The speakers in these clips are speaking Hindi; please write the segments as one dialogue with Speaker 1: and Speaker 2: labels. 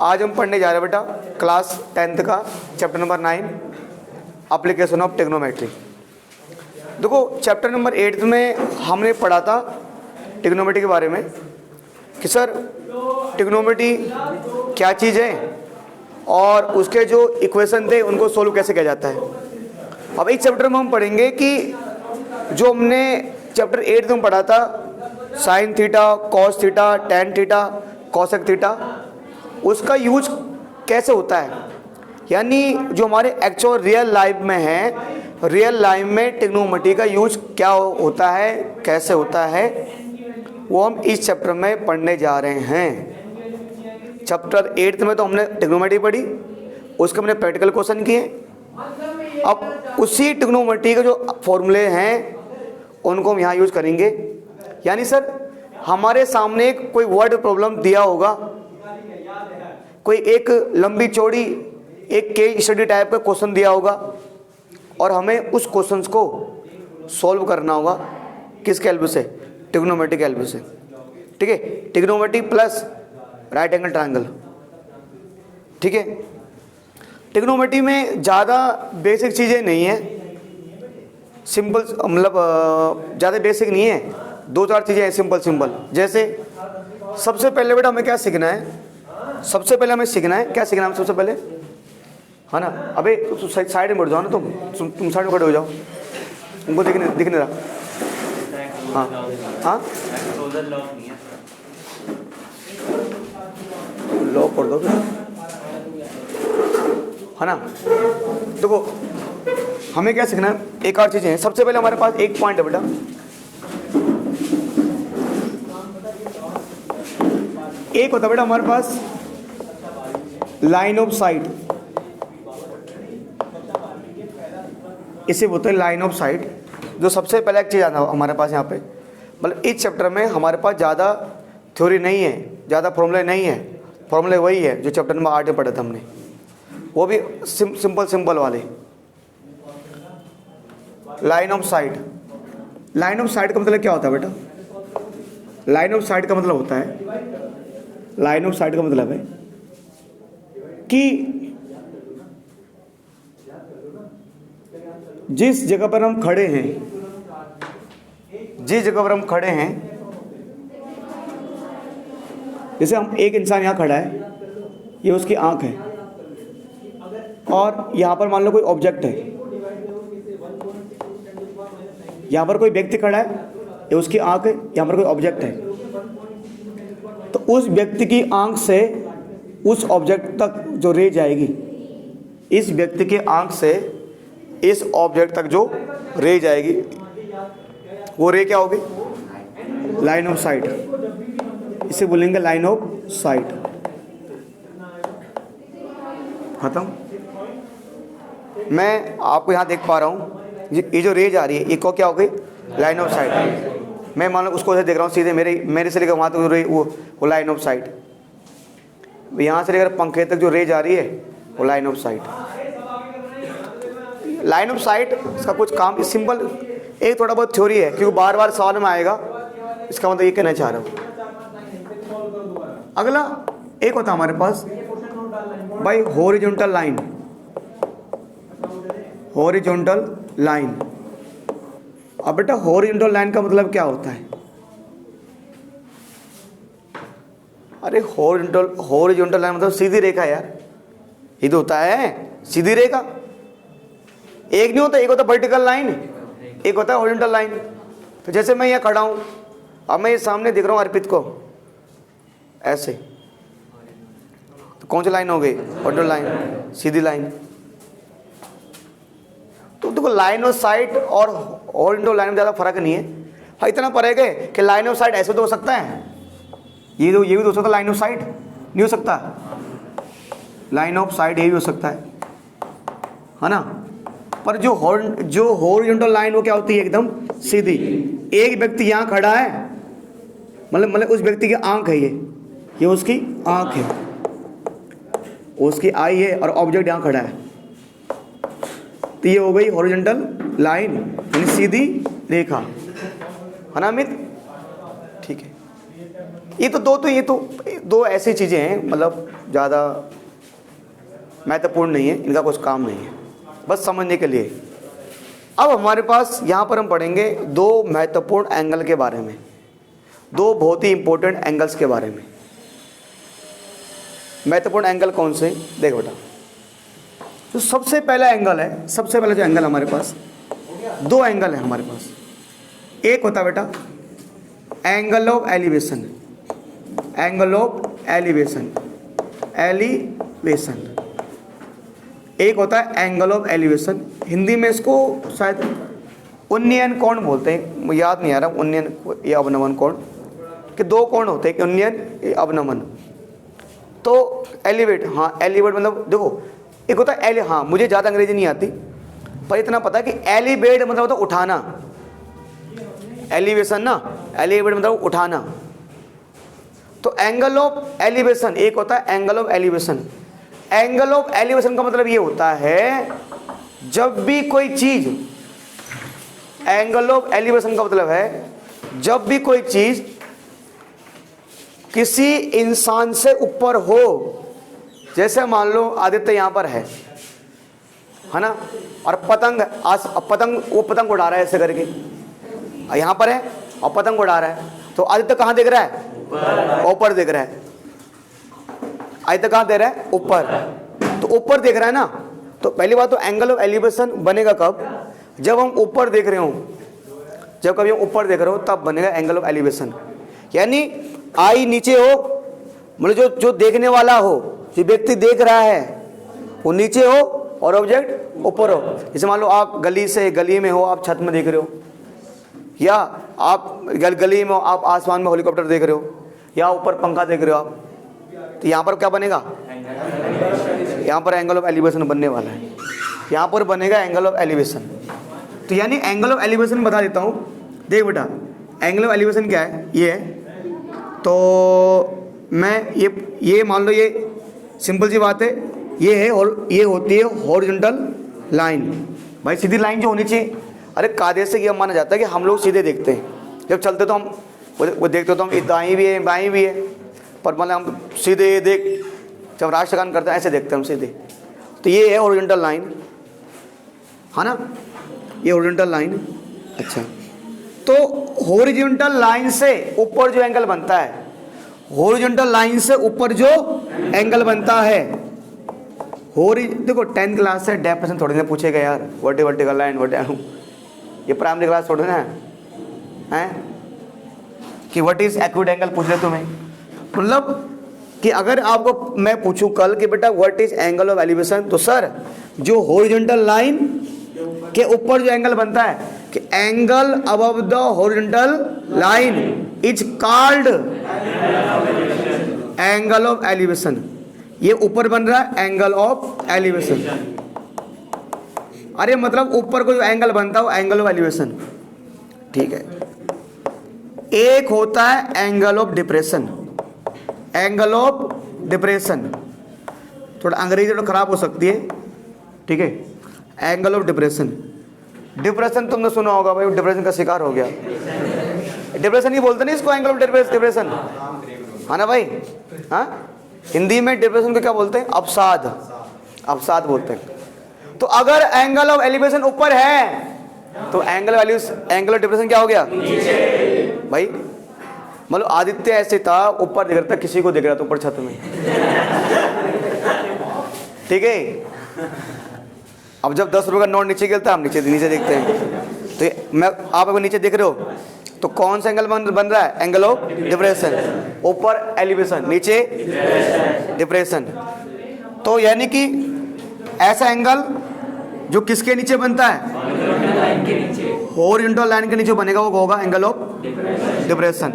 Speaker 1: आज हम पढ़ने जा रहे हैं बेटा क्लास 10th का chapter number 9 application of trigonometry. देखो चैप्टर नंबर 8 में हमने पढ़ा था ट्रिग्नोमेट्री के बारे में कि सर ट्रिग्नोमेट्री क्या चीज़ है और उसके जो इक्वेशन थे उनको सोल्व कैसे किया जाता है। अब इस चैप्टर में हम पढ़ेंगे कि जो हमने चैप्टर 8 में पढ़ा था sine theta, cos theta, tan theta, cosec theta, उसका यूज कैसे होता है, यानी जो हमारे एक्चुअल रियल लाइफ में है, रियल लाइफ में ट्रिग्नोमेट्री का यूज क्या होता है, कैसे होता है, वो हम इस चैप्टर में पढ़ने जा रहे हैं। चैप्टर 8 में तो हमने ट्रिग्नोमेट्री पढ़ी, उसके हमने प्रैक्टिकल क्वेश्चन किए। अब उसी ट्रिग्नोमेट्री के जो फॉर्मूले हैं उनको हम यहाँ यूज करेंगे। यानी सर हमारे सामने कोई वर्ड प्रॉब्लम दिया होगा, कोई एक लंबी चौड़ी एक केस स्टडी टाइप का क्वेश्चन दिया होगा और हमें उस क्वेश्चंस को सॉल्व करना होगा किसके हेल्प से, ट्रिग्नोमेट्री के हेल्प से। ठीक है, trigonometry plus right angle triangle. ठीक है, ट्रिग्नोमेट्री में ज़्यादा बेसिक चीज़ें नहीं है, सिंपल मतलब ज़्यादा बेसिक नहीं है, 2-4 चीज़ें हैं सिंपल। जैसे सबसे पहले बेटा हमें क्या सीखना है, सबसे पहले हमें सीखना है, क्या सीखना है सबसे पहले, है ना। अबे तो साइड में बैठ जाओ ना, तुम साइड में खड़े हो जाओ, उनको दिखने रहा। हाँ लॉ पढ़ दो है ना। देखो हमें क्या सीखना है, एक और चीज़ें हैं। सबसे पहले हमारे पास एक पॉइंट है बेटा, एक होता है बेटा हमारे पास लाइन ऑफ साइट, इसे बोलते हैं लाइन ऑफ साइट। जो सबसे पहले एक चीज़ आता है हमारे पास यहाँ पे, मतलब इस चैप्टर में हमारे पास ज़्यादा थ्योरी नहीं है, ज़्यादा फॉर्मूले नहीं है, फॉर्मूले वही है जो चैप्टर नंबर 8 में पढ़े थे हमने, वो भी सिंपल वाले। Line of site, line of site का मतलब क्या होता है बेटा, लाइन ऑफ साइट का मतलब होता है, लाइन ऑफ साइट का मतलब है कि जिस जगह पर हम खड़े हैं, जिस जगह पर हम खड़े हैं, जैसे हम एक इंसान यहाँ खड़ा है, ये उसकी आंख है, और यहाँ पर मान लो कोई ऑब्जेक्ट है, यहाँ पर कोई व्यक्ति खड़ा है, ये उसकी आंख है, यहाँ पर कोई ऑब्जेक्ट है, तो उस व्यक्ति की आंख से उस ऑब्जेक्ट तक जो रे जाएगी, इस व्यक्ति की आंख से इस ऑब्जेक्ट तक जो रे जाएगी, वो रे क्या होगी, लाइन ऑफ साइट। इसे बोलेंगे लाइन ऑफ साइट। खत्म। मैं आपको यहाँ देख पा रहा हूँ, ये जो रे जा रही है ये को क्या हो गई, लाइन ऑफ साइट। मैं मान लो उसको ऐसे देख रहा हूँ सीधे, मेरे से लेकर वहाँ तक वो लाइन ऑफ साइट। यहाँ से लेकर पंखे तक जो रे जा रही है वो line of site. Line of site इसका कुछ काम सिंपल, एक थोड़ा बहुत थ्योरी है क्योंकि बार बार सवाल में आएगा, इसका मतलब ये कहना चाह रहा हूँ। अगला एक होता हमारे पास भाई हॉरिजॉन्टल लाइन, हॉरिजॉन्टल लाइन। अब बेटा हॉरिजॉन्टल लाइन का मतलब क्या होता है, अरे हॉरिजॉन्टल लाइन मतलब सीधी रेखा यार, ये तो होता है सीधी रेखा। एक नहीं होता, एक होता वर्टिकल लाइन, एक होता है हॉरिजॉन्टल लाइन। तो जैसे मैं यहाँ खड़ा हूँ, अब मैं ये सामने दिख रहा हूँ अर्पित को ऐसे, तो कौन सी लाइन हो गई, हॉरिजॉन्टल लाइन, सीधी लाइन। तो देखो लाइन ऑफ साइट और हॉरिजॉन्टल लाइन में ज़्यादा फर्क नहीं है। हाँ इतना फर्क है कि लाइन ऑफ साइट ऐसे तो हो सकता है, ये भी तो हो सकता है, लाइन ऑफ साइट नहीं हो सकता, लाइन ऑफ साइट ये भी हो सकता है ना। पर जो हॉरिजॉन्टल लाइन वो क्या होती है, एकदम सीधी। एक व्यक्ति यहाँ खड़ा है, मतलब उस व्यक्ति की आंख है, ये उसकी आंख है, उसकी आई है और ऑब्जेक्ट यहाँ खड़ा है, तो ये हो गई हॉरिजॉन्टल लाइन यानी सीधी रेखा, है ना अमित। ठीक है। ये तो दो ऐसी चीज़ें हैं, मतलब ज़्यादा महत्वपूर्ण नहीं है, इनका कुछ काम नहीं है, बस समझने के लिए। अब हमारे पास यहाँ पर हम पढ़ेंगे दो महत्वपूर्ण एंगल के बारे में, दो बहुत ही इंपॉर्टेंट एंगल्स के बारे में। महत्वपूर्ण एंगल कौन से? देख बेटा, जो सबसे पहला एंगल है, सबसे पहला जो एंगल हमारे पास, दो एंगल है हमारे पास। एक होता है बेटा angle of elevation, angle of elevation, elevation. एक होता है एंगल ऑफ एलिवेशन, हिंदी में इसको शायद उन्नयन कोण बोलते हैं, मुझे याद नहीं आ रहा, उन्नयन या अवनमन कोण, कि दो कोण होते हैं, कि उन्नयन अवनमन। तो एलिवेट, हाँ एलिवेट मतलब देखो, एक होता है हाँ मुझे ज़्यादा अंग्रेजी नहीं आती, पर इतना पता है कि एलिवेट मतलब होता है उठाना, एलिवेशन ना, एलिवेट मतलब उठाना। तो एंगल ऑफ एलिवेशन एक होता है angle of elevation. Angle of elevation का मतलब ये होता है जब भी कोई चीज, एंगल ऑफ एलिवेशन का मतलब है जब भी कोई चीज किसी इंसान से ऊपर हो, जैसे मान लो आदित्य यहां पर है ना, और पतंग वो पतंग उड़ा रहा है ऐसे करके, यहां पर है और पतंग उड़ा रहा है, तो आदित्य कहां देख रहा है? ऊपर देख रहा है। आदित्य कहां दे रहा है? ऊपर, तो ऊपर देख रहा है ना। तो पहली बात तो एंगल ऑफ एलिवेशन बनेगा कब? जब हम ऊपर देख रहे हो, जब कभी हम ऊपर देख रहे हो तब बनेगा एंगल ऑफ एलिवेशन। यानी आई नीचे हो, मतलब जो देखने वाला हो, जो व्यक्ति देख रहा है वो नीचे हो और ऑब्जेक्ट ऊपर हो। जैसे मान लो आप गली में हो, आप छत में देख रहे हो, या आप गली में हो, आप आसमान में हेलीकॉप्टर देख रहे हो, या ऊपर पंखा देख रहे हो आप, तो यहाँ पर क्या बनेगा? यहाँ पर एंगल ऑफ एलिवेशन बनने वाला है, यहाँ पर बनेगा एंगल ऑफ एलिवेशन। तो यानी एंगल ऑफ एलिवेशन बता देता हूँ। देख बेटा, एंगल ऑफ एलिवेशन क्या है? ये है, तो मैं ये मान लो, ये सिंपल सी बात है, ये है और ये होती है हॉरिजॉन्टल लाइन। भाई सीधी लाइन जो होनी चाहिए, अरे कायदे से ये माना जाता है कि हम लोग सीधे देखते हैं, जब चलते तो हम वो देखते तो हम दाएं भी है बाएं भी है, पर मतलब हम सीधे देख, जब राष्ट्रगान करते हैं ऐसे देखते हैं हम सीधे। तो ये है हॉरिजॉन्टल लाइन, है ना, ये हॉरिजॉन्टल लाइन। अच्छा, तो हॉरिजॉन्टल लाइन से ऊपर जो एंगल बनता है, हॉरिजॉन्टल लाइन से ऊपर जो एंगल बनता है, देखो 10th क्लास से डेफिनेशन थोड़ी ना पूछेगा यार, व्हाट इज वर्टिकल लाइन, ये प्राइमरी क्लास थोड़ी ना है कि व्हाट इज एक्यूट एंगल पूछ रहे तुम्हें। मतलब कि अगर आपको मैं पूछूं कल कि बेटा what is angle of elevation, तो सर जो हॉरिजॉन्टल लाइन के ऊपर जो एंगल बनता है, कि angle above the horizontal line is called angle of elevation. ये ऊपर बन रहा है एंगल ऑफ एलिवेशन, अरे मतलब ऊपर को जो एंगल बनता है वो एंगल ऑफ एलिवेशन, ठीक है। एक होता है angle of depression, angle of depression, थोड़ा अंग्रेजी थोड़ा खराब हो सकती है, ठीक है। एंगल ऑफ डिप्रेशन, डिप्रेशन तुमने सुना होगा भाई, डिप्रेशन का शिकार हो गया, डिप्रेशन ही बोलते नहीं इसको, एंगल ऑफ डिप्रेशन, है ना भाई। हाँ, हिंदी में डिप्रेशन को क्या बोलते हैं? अवसाद, अवसाद बोलते हैं। तो अगर एंगल ऑफ एलिवेशन ऊपर है तो एंगल ऑफ डिप्रेशन क्या हो गया? भाई मतलब आदित्य ऐसे था, ऊपर देख रहा था, किसी को देख रहा था ऊपर छत में, ठीक है। अब जब 10 रुपये का नोट नीचे गिरता है, हम नीचे देखते हैं। तो मैं आप अगर नीचे देख रहे हो तो कौन सा एंगल बन रहा है? Angle of depression. ऊपर एलिवेशन, नीचे डिप्रेशन। तो यानी कि ऐसा एंगल जो किसके नीचे बनता है? हॉरिजॉन्टल लाइन के नीचे बनेगा, वो होगा एंगल ऑफ डिप्रेशन।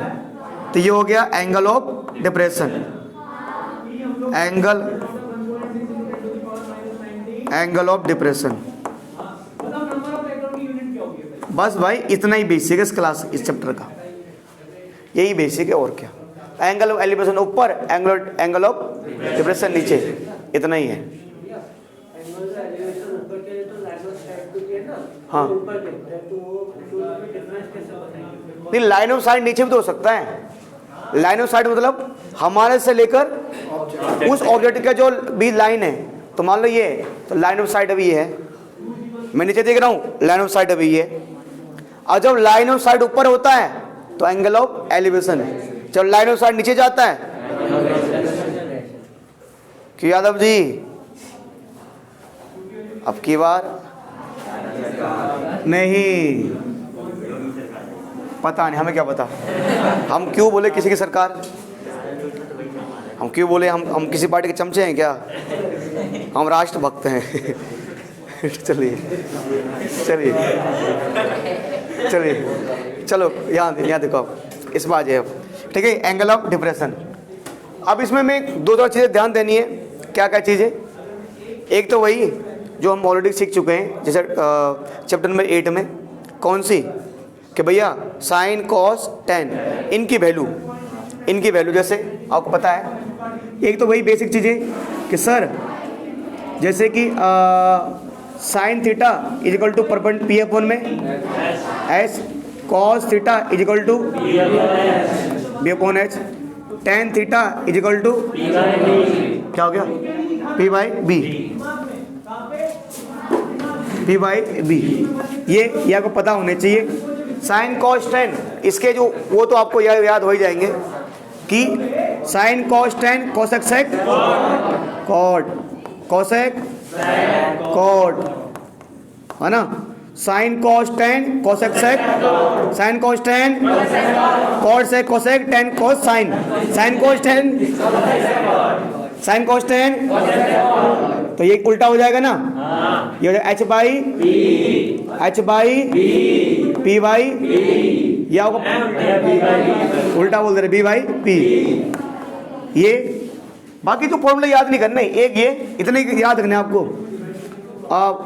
Speaker 1: तो ये हो गया angle of depression, angle of depression. बस भाई इतना ही बेसिक है इस क्लास, इस चैप्टर का, यही बेसिक है और क्या। एंगल ऑफ एलिवेशन ऊपर, एंगल ऑफ डिप्रेशन नीचे, इतना ही है। हाँ, नहीं लाइन ऑफ साइट नीचे भी तो हो सकता है, लाइन ऑफ साइट मतलब हमारे से लेकर उस ऑब्जेक्ट का जो भी लाइन है, तो मान लो ये है, तो लाइन ऑफ साइट अभी ये है, मैं नीचे देख रहा हूँ, लाइन ऑफ साइट अभी ये है। और जब लाइन ऑफ साइट ऊपर होता है तो एंगल ऑफ एलिवेशन है, जब लाइन ऑफ साइट नीचे जाता है। क्यों यादव जी, अब की बार नहीं, पता नहीं, हमें क्या पता, हम क्यों बोले किसी की सरकार, हम क्यों बोले, हम किसी पार्टी के चमचे हैं क्या, हम राष्ट्रभक्त हैं। चलिए चलिए चलिए, चलो यहाँ देखो आप, इस बात है अब, ठीक है, एंगल ऑफ डिप्रेशन। अब इसमें मैं दो चीज़ें ध्यान देनी है। क्या क्या चीज़ें, एक तो वही जो हम ऑलरेडी सीख चुके हैं, जैसे चैप्टर नंबर 8 में, कौन सी, कि भैया साइन कॉस टेन, इनकी वैल्यू जैसे आपको पता है। एक तो वही बेसिक चीज़ें कि सर जैसे कि sine theta is equal to perpend P upon में H, cos theta is equal to B upon H, tan theta is equal to क्या हो गया, P by B, P by B. ये आपको पता होने चाहिए। साइन कॉस टेन, इसके जो वो तो आपको याद हो ही जाएंगे कि sine cos tan cosec sec cot, cosec cot, है ना। Sine cos tan cosec sec, sine cos tan cot sec cosec tan cos sine, sine cos tan, sine cos tan, तो ये उल्टा हो जाएगा ना, ये हो जाएगा एच बाई पी बाई, या उल्टा बोल दे रहे बी बाई पी। ये बाकी तो फॉर्मूला याद नहीं करना है, एक ये इतने याद रखना है आपको,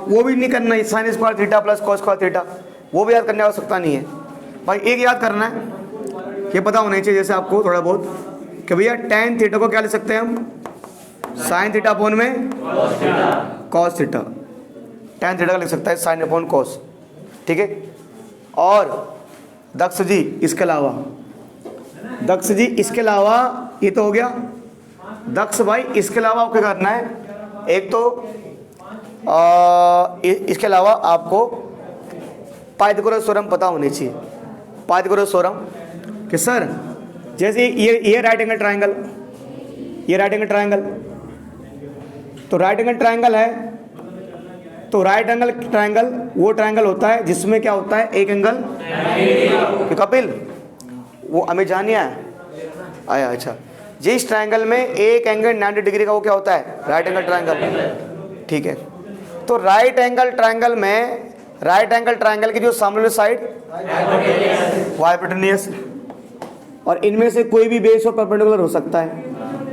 Speaker 1: वो भी नहीं करना है, sine square theta plus cos square theta, वो भी याद करने की आवश्यकता नहीं है भाई। एक याद करना है, ये पता होना चाहिए जैसे आपको थोड़ा बहुत, कि भैया टेन थीटा को क्या लिख सकते हैं हम, साइन थीटा अपॉन में कॉस थीटा, टेन थीटा का लिख सकता है साइन अपॉन कॉस, ठीक है। और दक्ष जी इसके अलावा ये तो हो गया दक्ष भाई, इसके अलावा आपको क्या करना है, एक तो इसके अलावा आपको पाइथागोरस थ्योरम पता होनी चाहिए। पाइथागोरस थ्योरम कि सर जैसे ये राइट एंगल ट्रायंगल, ये राइट एंगल ट्रायंगल, तो राइट एंगल ट्रायंगल है, तो राइट एंगल ट्रायंगल वो ट्रायंगल होता है जिसमें क्या होता है, एक एंगल, कपिल वो हमें जानिए आया, अच्छा, जिस ट्रायंगल में एक एंगल 90 डिग्री का वो क्या होता है, राइट एंगल ट्रायंगल, ठीक है। तो राइट एंगल ट्रायंगल में, राइट एंगल ट्रायंगल की जो सामने साइड वो हाइपोटेन्यूस, और इनमें से कोई भी बेस और परपेंडिकुलर हो सकता है,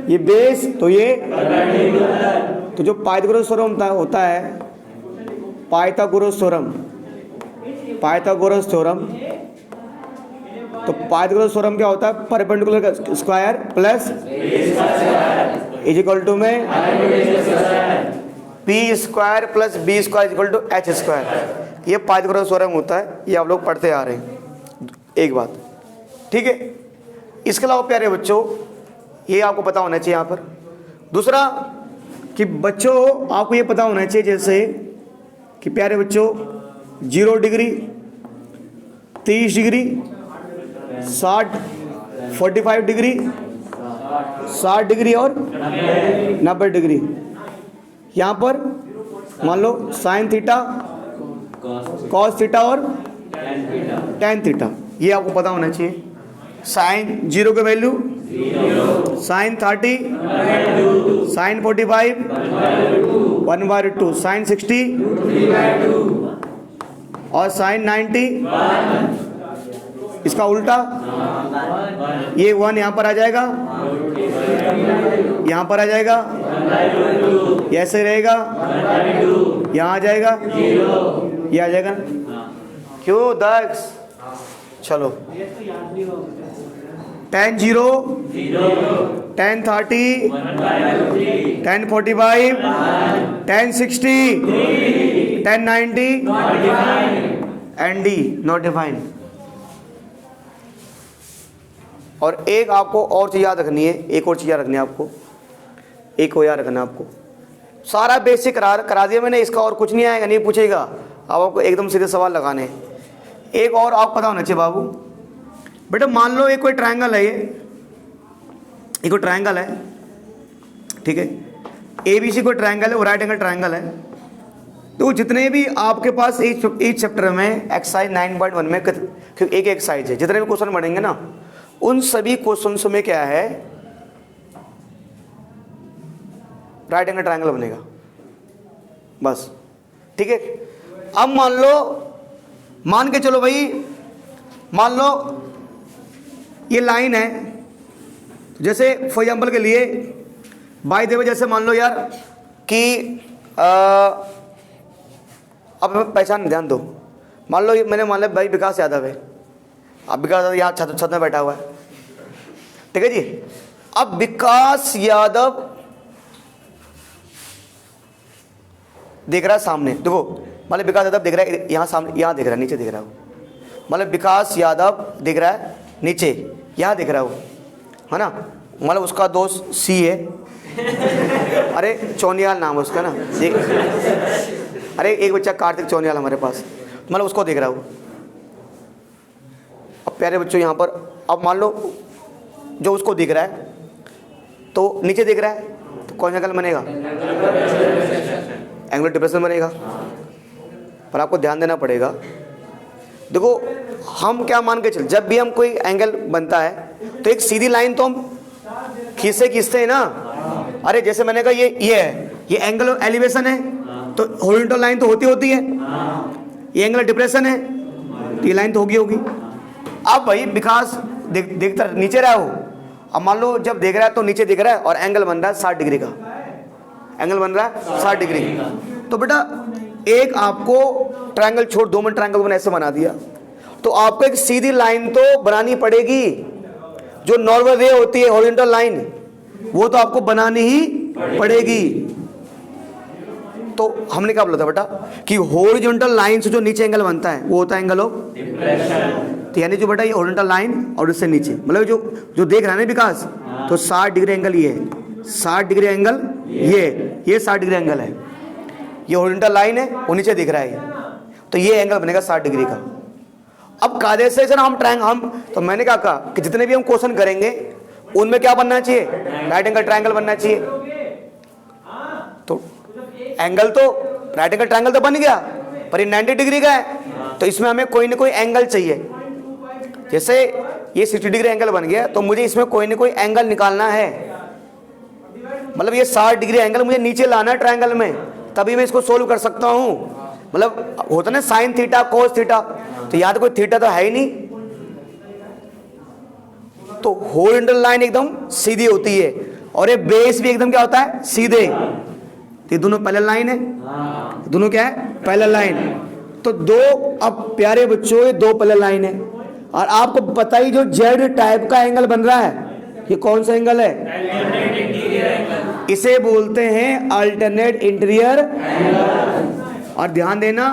Speaker 1: ये बेस तो ये, तो जो पाइथागोरस थ्योरम होता है, पाइथागोरस थ्योरम, तो पाइथागोरस थ्योरम क्या होता है, perpendicular square plus is equal to में P square plus B square is equal to H square, ये पाइथागोरस थ्योरम होता है, ये आप लोग पढ़ते आ रहे हैं, एक बात, ठीक है। इसके अलावा प्यारे बच्चों ये आपको पता होना चाहिए यहाँ पर। दूसरा कि बच्चों आपको ये पता होना चाहिए जैसे कि प्यारे बच्चों 0 डिग्री, 30 डिग्री, 60, 45 डिग्री, 60 डिग्री और 90 डिग्री, यहाँ पर मान लो साइन थीटा, कॉस थीटा और टेन थीटा, ये आपको पता होना चाहिए। साइन 0 के वैल्यू, साइन 30, साइन 45, 1/2, साइन 60 और साइन 90, इसका उल्टा ये 1 यहाँ पर आ जाएगा, यहाँ पर आ जाएगा, ऐसे रहेगा, यहाँ आ जाएगा, ये आ जाएगा, क्यों दक्ष, चलो tan 0, tan 30, tan 45, tan 60, tan 90 and D not defined। और एक आपको और चीज़ याद रखनी है, एक और चीज़ याद रखनी है आपको, एक और याद रखना है आपको। सारा बेसिक करा दिया मैंने, इसका और कुछ नहीं आएगा, नहीं पूछेगा। अब आपको एकदम सीधे सवाल लगाने हैं। एक और आपको पता होना चाहिए बाबू, बेटा मान लो एक कोई ट्रायंगल है, ये कोई ट्रायंगल है, ठीक है, ABC कोई ट्रायंगल है, वो राइट एंगल ट्रायंगल है। तो जितने भी आपके पास इस चैप्टर में एक्सरसाइज 9.1 में एक एक्सरसाइज है, जितने भी क्वेश्चन बढ़ेंगे ना, उन सभी क्वेश्चन में क्या है, राइट एंगल ट्रायंगल बनेगा बस, ठीक है। अब मान के चलो भाई, मान लो ये लाइन है, जैसे फॉर एग्जांपल के लिए बाय द वे, जैसे मान लो यार कि अब पहचान ध्यान दो, मान लो मैंने मान लिया भाई विकास यादव है, अब विकास यादव यहाँ छत में बैठा हुआ है, ठीक है जी। अब विकास यादव देख रहा है सामने, देखो मतलब विकास यादव देख रहा है यहाँ सामने, यहाँ देख रहा है, नीचे देख रहा है, मतलब विकास यादव देख रहा है नीचे, यहाँ देख रहा है ना, मतलब उसका दोस्त सी है, अरे चौनियाल नाम है उसका ना, अरे एक बच्चा कार्तिक चौनियाल हमारे पास, मतलब उसको देख रहा हूँ। अब प्यारे बच्चों यहाँ पर, अब मान लो जो उसको दिख रहा है तो नीचे दिख रहा है, तो कौन सा एंगल बनेगा, एंगुलर डिप्रेशन बनेगा। पर आपको ध्यान देना पड़ेगा, देखो हम क्या मान के चल, जब भी हम कोई एंगल बनता है तो एक सीधी लाइन तो हम खींचते हैं ना। अरे जैसे मैंने कहा ये है, ये एंगल ऑफ एलिवेशन है, तो हॉरिजॉन्टल लाइन तो होती है, ये एंगल डिप्रेशन है, तो ये लाइन तो होगी। अब भाई विकास देखता नीचे रहा हो, अब मान लो जब देख रहा है तो नीचे दिख रहा है और एंगल बन रहा है 60 डिग्री का, एंगल बन रहा है 60 डिग्री। तो बेटा एक आपको ट्रायंगल छोड़, 2 मिनट ट्रायंगल मैंने ऐसे बना दिया, तो आपको एक सीधी लाइन तो बनानी पड़ेगी, जो नॉर्मल रे होती है हॉरिजॉन्टल लाइन, वो तो आपको बनानी ही पड़ेगी। तो हमने क्या बोला था बेटा कि हॉरिजॉन्टल लाइन से जो नीचे एंगल बनता है वो होता है एंगल ऑफ डिप्रेशन। तो यानी जो बेटा ये हॉरिजॉन्टल लाइन और इससे नीचे, मतलब जो देख रहा है ना विकास, तो 60 डिग्री एंगल ये है, 60 डिग्री एंगल ये 60 डिग्री एंगल है, ये हॉरिजॉन्टल लाइन है, वो नीचे दिख रहा है, तो ये एंगल बनेगा 60 डिग्री का। अब कायदे से हम ट्रायंगल तो मैंने क्या कहा कि जितने भी हम क्वेश्चन करेंगे उनमें क्या बनना चाहिए, राइट एंगल ट्रायंगल बनना चाहिए। तो एंगल तो राइट एंगल ट्रायंगल तो बन गया, पर ये 90 डिग्री का है, तो इसमें हमें कोई ना कोई एंगल चाहिए। जैसे ये 60 डिग्री एंगल बन गया, तो मुझे इसमें कोई ना कोई एंगल निकालना है, मतलब ये 60 डिग्री एंगल मुझे नीचे लाना है ट्रायंगल में, तभी मैं इसको सोल्व कर सकता हूँ। मतलब होता ना साइन थीटा कोस थीटा, तो यहाँ तो कोई थीटा तो है ही नहीं, तो हॉरिजॉन्टल लाइन एकदम सीधी होती है और ये बेस भी एकदम क्या होता है, सीधे। तो ये दोनों पैरेलल लाइन है, दोनों क्या है, पैरेलल लाइन। तो दो, अब प्यारे बच्चों ये 2 पैरेलल लाइन है, और आपको पता ही जो जेड टाइप का एंगल बन रहा है, ये कौन सा एंगल है, इसे बोलते हैं अल्टरनेट इंटीरियर। और ध्यान देना,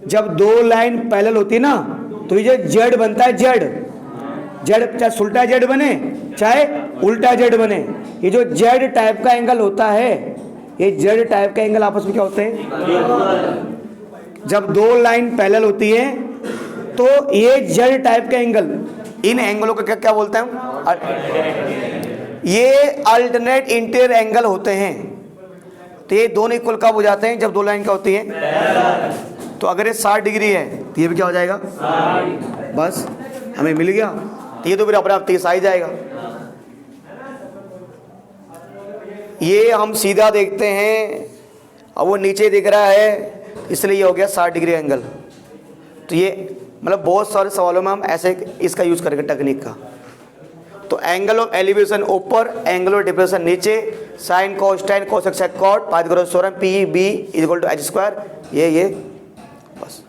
Speaker 1: जब 2 लाइन पैरेलल होती है ना, तो ये जो जेड बनता है, जेड चाहे उल्टा जेड बने चाहे उल्टा जेड बने, ये जो जेड टाइप का एंगल होता है, ये जेड टाइप का एंगल आपस में क्या होते हैं, जब 2 लाइन पैरेलल होती है तो ये जेड टाइप का एंगल, इन एंगलों को क्या बोलते हैं, ये अल्टरनेट इंटीरियर एंगल होते हैं। तो ये दोनों इक्वल कब हो जाते हैं, जब 2 लाइन क्या होती है। तो अगर ये 60 डिग्री है तो ये भी क्या हो जाएगा, बस हमें मिल गया। तो ये तो फिर अपने आप 30 आ ही जाएगा। ये हम सीधा देखते हैं, अब वो नीचे दिख रहा है, इसलिए ये हो गया 60 डिग्री एंगल। तो ये मतलब बहुत सारे सवालों में हम ऐसे इसका यूज करेंगे टेक्निक का। तो एंगल ऑफ एलिवेशन ऊपर, एंगल ऑफ डिप्रेशन नीचे, sine cos tan cos sec cot Pythagoras theorem P B is equal to H square, ये बस,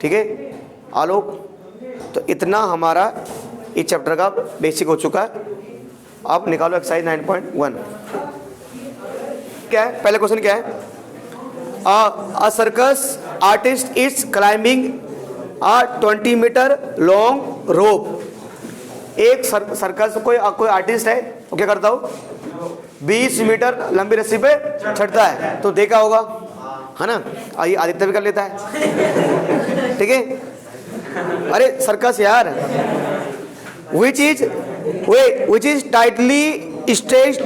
Speaker 1: ठीक है आलोक। तो इतना हमारा इस चैप्टर का बेसिक हो चुका है। अब निकालो एक्सरसाइज 9.1। क्या है, पहले क्वेश्चन क्या है, a circus artist is climbing a 20 metre long rope. एक सर्कस कोई आर्टिस्ट है वो क्या करता हो, 20 मीटर लंबी रस्सी पे चढ़ता है, तो देखा होगा है ना। आइए आदित्य भी कर लेता है, ठीक है। अरे सर्कस यार, which is tightly stretched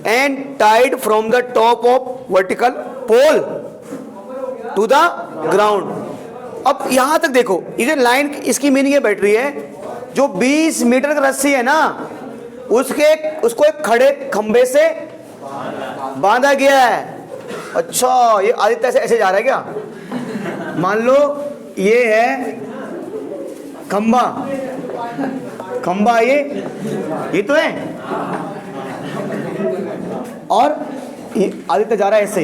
Speaker 1: and tied from the top of vertical pole to the ground। अब यहां तक देखो, ये लाइन इसकी मीनिंग ये बैठ रही है, जो 20 मीटर की रस्सी है ना, उसको एक खड़े खंबे से बांधा गया है। अच्छा, ये आदित्य ऐसे जा रहा है क्या? मान लो ये है खंबा, ये तो है, और ये आदित्य जा रहा है ऐसे,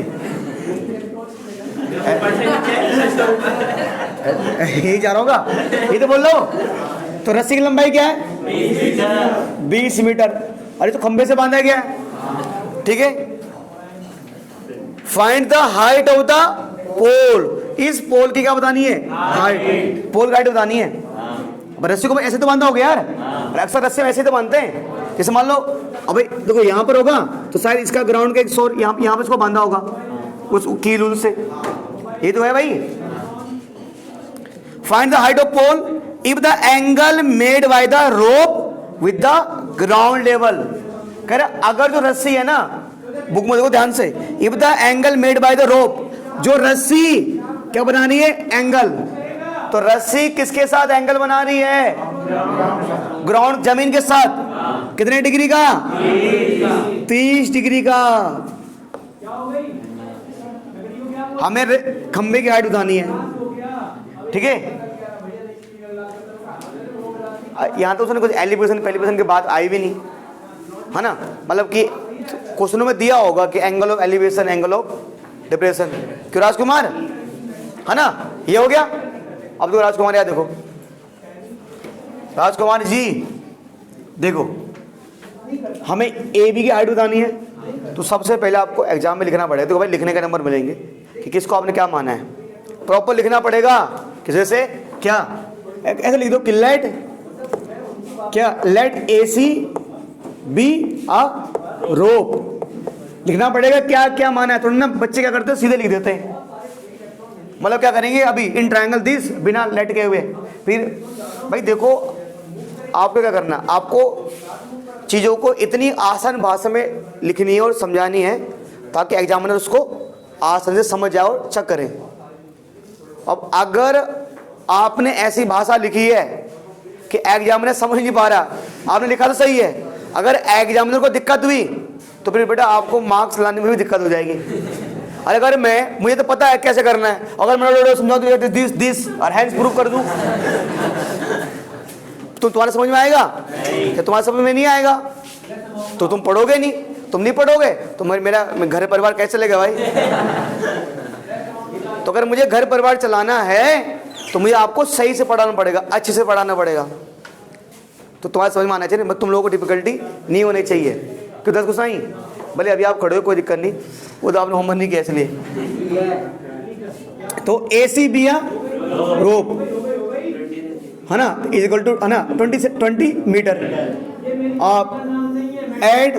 Speaker 1: यही जा रहा होगा, ये तो बोल रहा हूं। तो रस्सी की लंबाई क्या है? 20 मीटर। अरे तो खंबे से बांधा गया है, ठीक है। Find the height of the pole. इस पोल की क्या बतानी है? हाइट, पोल हाइट बतानी है। रस्सी को ऐसे तो बांधा होगा यार, अक्सर रस्सी में ऐसे तो बांधते हैं। जैसे मान लो अबे देखो यहाँ पर होगा तो शायद इसका ग्राउंड का एक सोर यहाँ पे इसको बांधा होगा उस कील उल से, ये तो है भाई। Find the height of pole if the angle made by the rope with the ground level. कह रहे अगर जो रस्सी है ना, बुक में देखो ध्यान से, if the angle made by the रोप, जो रस्सी क्या बनानी है? एंगल। तो रस्सी किसके साथ एंगल बना रही है? ग्राउंड, जमीन के साथ। कितने डिग्री का? 30 डिग्री का। हमें खंबे की हाइट बतानी है, ठीक है। यहां तो उसने कुछ एलिवेशन की बात आई भी नहीं, है ना। मतलब कि क्वेश्चनों में दिया होगा कि angle of elevation, angle of depression. क्यों राजकुमार, है ना, ये हो गया। अब देखो राजकुमार, यार देखो राजकुमार जी, देखो हमें ए बी की हाइट बतानी है, तो सबसे पहले आपको एग्जाम में लिखना पड़ेगा। देखो भाई, लिखने का नंबर मिलेंगे कि किसको आपने क्या माना है, प्रॉपर लिखना पड़ेगा। किस जैसे क्या ऐसे लिख दो कि let A C be a रोप। लिखना पड़ेगा क्या क्या माना है। तो ना बच्चे क्या करते हैं, सीधे लिख देते हैं। मतलब क्या करेंगे अभी, इन ट्रायंगल दिस, बिना लेट के हुए। फिर भाई देखो, आपको क्या करना, आपको चीज़ों को इतनी आसान भाषा में लिखनी है और समझानी है ताकि एग्जामिनर उसको आसान से समझ जाए और चेक करें। अब अगर आपने ऐसी भाषा लिखी है कि एग्जामिनर समझ नहीं पा रहा, आपने लिखा तो सही है, अगर एग्जामिनर को दिक्कत हुई तो फिर बेटा आपको मार्क्स लाने में भी दिक्कत हो जाएगी। अरे अगर मुझे तो पता है कैसे करना है, अगर मैं समझा दूँ दिस और हैंड्स प्रूफ कर दूँ तो तुम्हारे समझ में आएगा? क्या तुम्हारे समझ में नहीं आएगा तो तुम पढ़ोगे नहीं। तुम नहीं पढ़ोगे तो मेरा घर परिवार कैसे चलेगा भाई? तो अगर मुझे घर परिवार चलाना है तो मुझे आपको सही से पढ़ाना पड़ेगा, अच्छे से पढ़ाना पड़ेगा। तो तुम्हारे समझ में आना चाहिए, तुम लोगों को डिफिकल्टी नहीं होनी चाहिए। क्यों 10 गुस्सा ही, भले अभी आप खड़े हो कोई दिक्कत नहीं, वो तो आपने होमवर्क नहीं किया इसलिए। तो ए सी बी या रोप, है ना, इज इक्वल टू, है ना, 20 मीटर। आप एड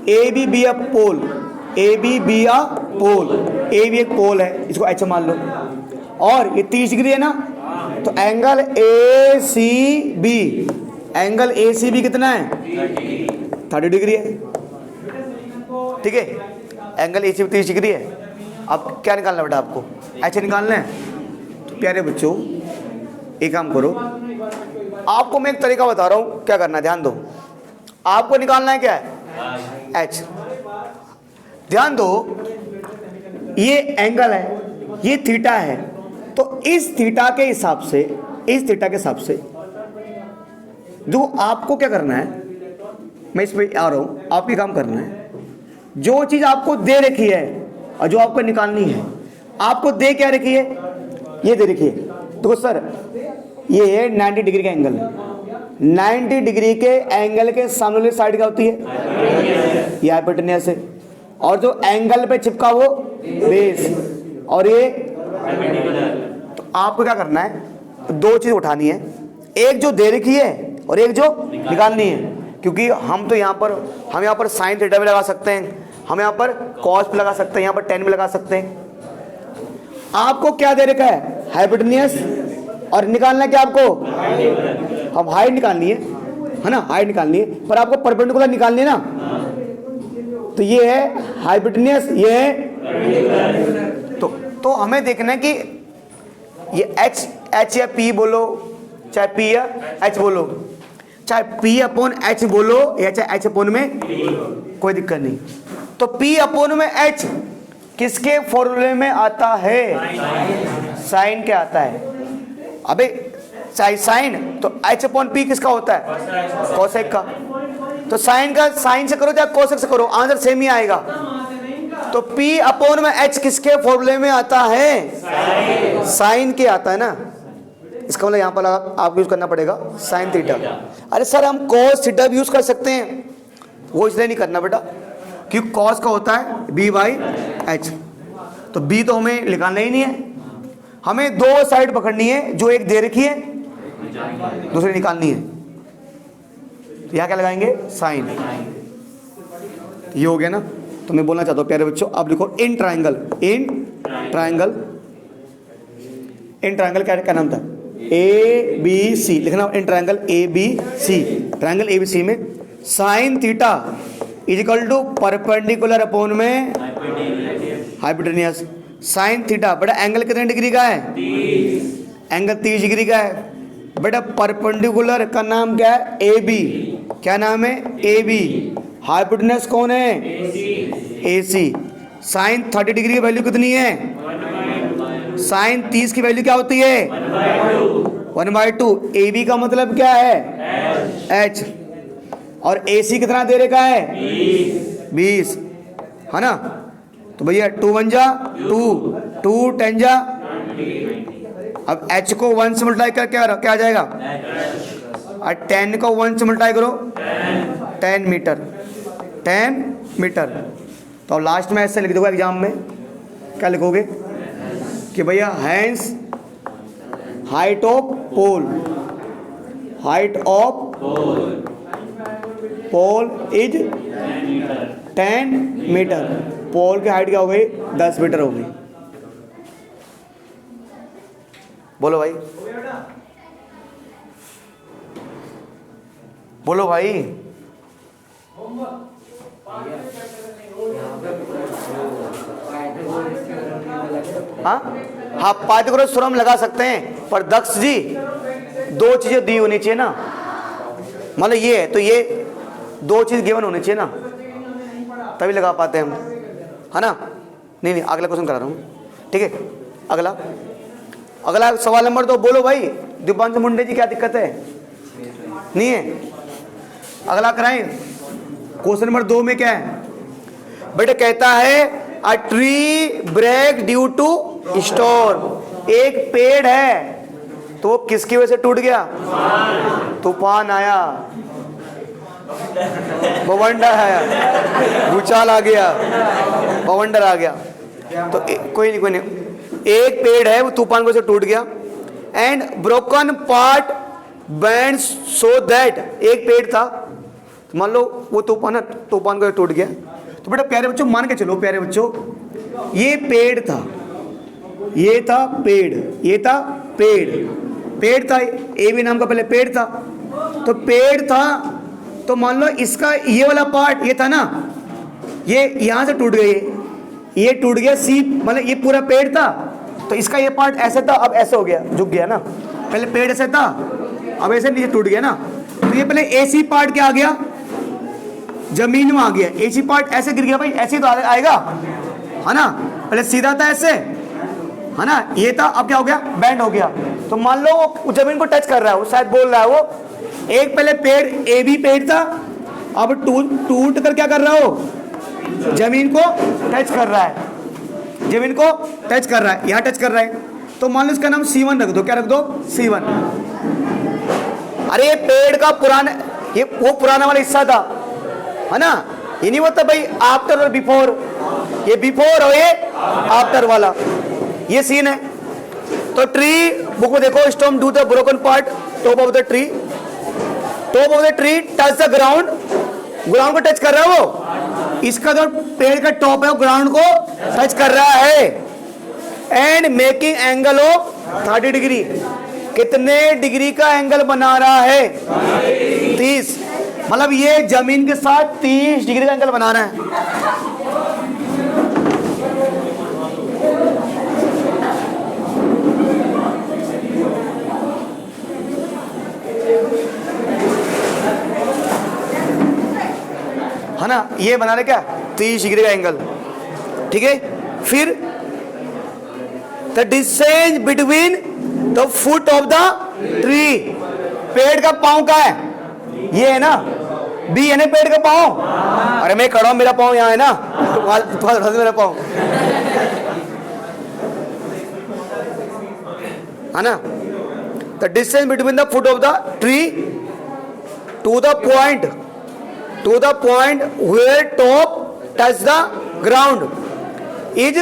Speaker 1: A B be a pole, A B be a pole, A भी एक पोल है, इसको अच्छा मान लो, और ये 30 डिग्री है ना, तो angle A C B, angle A C B कितना है? 30 डिग्री है, ठीक है। Angle A C B 30 degree है। अब क्या निकालना बेटा आपको? ऐसे निकालना है। तो प्यारे बच्चों, एक काम करो, आपको मैं एक तरीका बता रहा हूं क्या करना है, ध्यान दो। आपको निकालना है क्या है? एच। ध्यान दो, ये एंगल है, ये थीटा है, तो इस थीटा के हिसाब से, इस थीटा के हिसाब से जो आपको क्या करना है, मैं इस पे आ रहा हूं, आपको काम करना है। जो चीज आपको दे रखी है और जो आपको निकालनी है, आपको दे क्या रखी है? ये दे रखी है। तो सर ये है 90 डिग्री का एंगल है, 90 डिग्री के एंगल के सामने वाली साइड क्या होती है? ये हाइपोटेन्यूस है, और जो एंगल पे चिपका वो बेस, और ये। तो आपको क्या करना है, दो चीज उठानी है, एक जो दे रखी है और एक जो निकालनी है, क्योंकि हम यहाँ पर साइन थीटा भी लगा सकते हैं, हम यहाँ पर कॉस भी लगा सकते हैं, यहाँ पर टेन भी लगा सकते हैं। आपको क्या दे रखा है? हाइपोटेन्यूस, और निकालना क्या आपको? हम हाइट निकालनी है ना, हाइट निकालनी है, पर आपको परपेंडिकुलर निकालनी है ना। तो ये है हाइपोटेन्यूस, ये है तो हमें देखना है कि ये एच या पी बोलो, चाहे पी या एच बोलो, चाहे पी अपॉन एच बोलो या चाहे एच अपॉन में, कोई दिक्कत नहीं। तो पी अपॉन में एच किसके फॉर्मूले में आता है? साइन के आता है। अबे चाहे साइन तो एच अपॉन पी किसका होता है? कोसेक का। तो साइन का साइन से करो चाहे कोसेक से करो, आंसर सेम ही आएगा। तो पी अपॉन में एच किसके फॉर्मूले में आता है? साइन के आता है ना। इसका मतलब यहाँ पर आपको यूज करना पड़ेगा साइन थीटा। अरे सर हम कॉस थीटा भी यूज कर सकते हैं, वो इसलिए नहीं करना बेटा क्योंकि कॉस का होता है बी बाई एच। तो बी तो हमें निकालना ही नहीं है, हमें दो साइड पकड़नी है, जो एक दे रखी है दूसरी निकालनी है। तो यहाँ क्या लगाएंगे? साइन। ये हो गया ना। तो मैं बोलना चाहता हूँ प्यारे बच्चों, आप लिखो in triangle, in triangle, in triangle क्या नाम था? ए बी सी लिखना। In triangle A B C, triangle A B C में sine theta is equal to perpendicular upon में हाइपोटेन्यूस। साइन थीटा बेटा एंगल कितने डिग्री का है? 30। एंगल 30 डिग्री का है बेटा। परपेंडिकुलर का नाम क्या है? A B. क्या नाम है? A B. हाइपोटेन्यूस कौन है? A C. साइन 30 डिग्री की वैल्यू कितनी है? साइन 30 की वैल्यू क्या होती है? 1/2। ए बी का मतलब क्या है? एच। और ए सी कितना दे रखा है? 20 है ना। तो भैया 2 1 जा 2, 2 10 जा। अब h को 1 से मल्टीप्लाई कर क्या आ जाएगा? और 10 को 1 से मल्टीप्लाई करो 10 मीटर, 10 मीटर। तो अब लास्ट में ऐसे लिख दोगे एग्जाम में, क्या लिखोगे कि भैया hence height of pole, height of pole is 10 metre. Pole की हाइट क्या हो गई? 10 मीटर हो गई। बोलो भाई, बोलो भाई। हाँ पाइथागोरस थ्योरम लगा सकते हैं, पर दक्ष जी दो चीजें दी होनी चाहिए ना। मतलब ये है तो ये दो चीज गिवन होनी चाहिए ना, तभी लगा पाते हैं हम, है ना। नहीं अगला क्वेश्चन करा रहा हूँ, ठीक है। अगला सवाल नंबर 2 बोलो भाई। दीपांशु मुंडे जी क्या दिक्कत है? नहीं है? अगला कराएं। क्वेश्चन नंबर 2 में क्या है बेटा? कहता है a tree break due to storm. एक पेड़ है तो वो किसकी वजह से टूट गया? तूफान आया, बवंडर आया, भूचाल आ गया, बवंडर आ गया। तो कोई नहीं, एक पेड़ है वो तूफान की वजह से टूट गया। And broken part band so that, एक पेड़ था तो मान लो वो तूफान को टूट गया। तो बेटा प्यारे बच्चों मान के चलो, प्यारे बच्चों ये पेड़ था, ये था पेड़, ये था पेड़ था, ए बी नाम का पहले पेड़ था। तो पेड़ था तो मान लो इसका ये वाला पार्ट ये था ना, ये यहां से टूट गया, ये टूट गया सी, मतलब ये पूरा पेड़ था तो इसका ये पार्ट ऐसे था, अब ऐसे हो गया, झुक गया ना। पहले पेड़ ऐसे था, अब ऐसे नीचे टूट गया ना। तो ये पहले एसी पार्ट क्या आ गया? जमीन में आ गया। एसी पार्ट ऐसे गिर गया भाई, ऐसे तो आएगा, है ना। पहले सीधा था ऐसे, है ना, ये था, अब क्या हो गया? बैंड हो गया। तो मान लो वो जमीन को टच कर रहा है, वो शायद बोल रहा है वो एक पहले पेड़ ए बी पेड़ था, अब टूट कर क्या कर रहा हो? जमीन को टच कर रहा है, जमीन को टच कर रहा है, यहाँ टच कर रहा है। तो मान लो इसका नाम C1 रख दो। क्या रख दो? C1। अरे ये पेड़ का पुराना, ये वो पुराना वाला हिस्सा था, है ना। ये नहीं होता भाई आफ्टर और बिफोर, ये बिफोर और ये आफ्टर वाला, ये सीन है। तो ट्री बुक में देखो, storm do the broken part top of the tree. Top of the tree touch the ground, ground को टच कर रहा है वो, इसका जो पेड़ का टॉप है वो ग्राउंड को टच कर रहा है। And making angle of 30 degree, कितने डिग्री का एंगल बना रहा है? 30। मतलब ये जमीन के साथ 30 डिग्री का एंगल बना रहा है। है ना, ये बना रहे क्या? 30 डिग्री का एंगल। ठीक है, फिर the distance between the foot of the tree, पेड़ का पांव का है, ये है ना, बी है ना पेड़ का पांव। अरे मैं खड़ा हूं, मेरा पांव यहाँ है ना, मेरा पांव है ना। The distance between the foot of the tree to the point where top touch the ground is